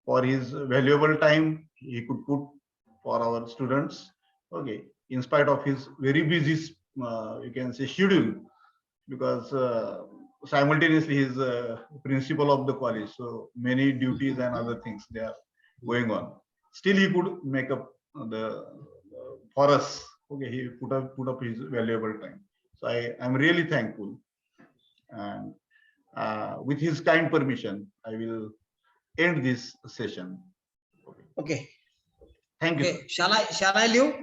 for his valuable time he could put for our students. Okay, in spite of his very busy, you can say, schedule, because simultaneously he is principal of the college, so many duties and other things they are going on. Still, he could make up the for us. Okay, he put up his valuable time. So I am really thankful. And with his kind permission, I will end this session. Okay. Thank you. Okay. Sir. Shall I leave?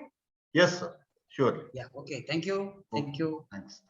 Yes, sir. Surely. Yeah. Okay. Thank you. Thank you. Thanks.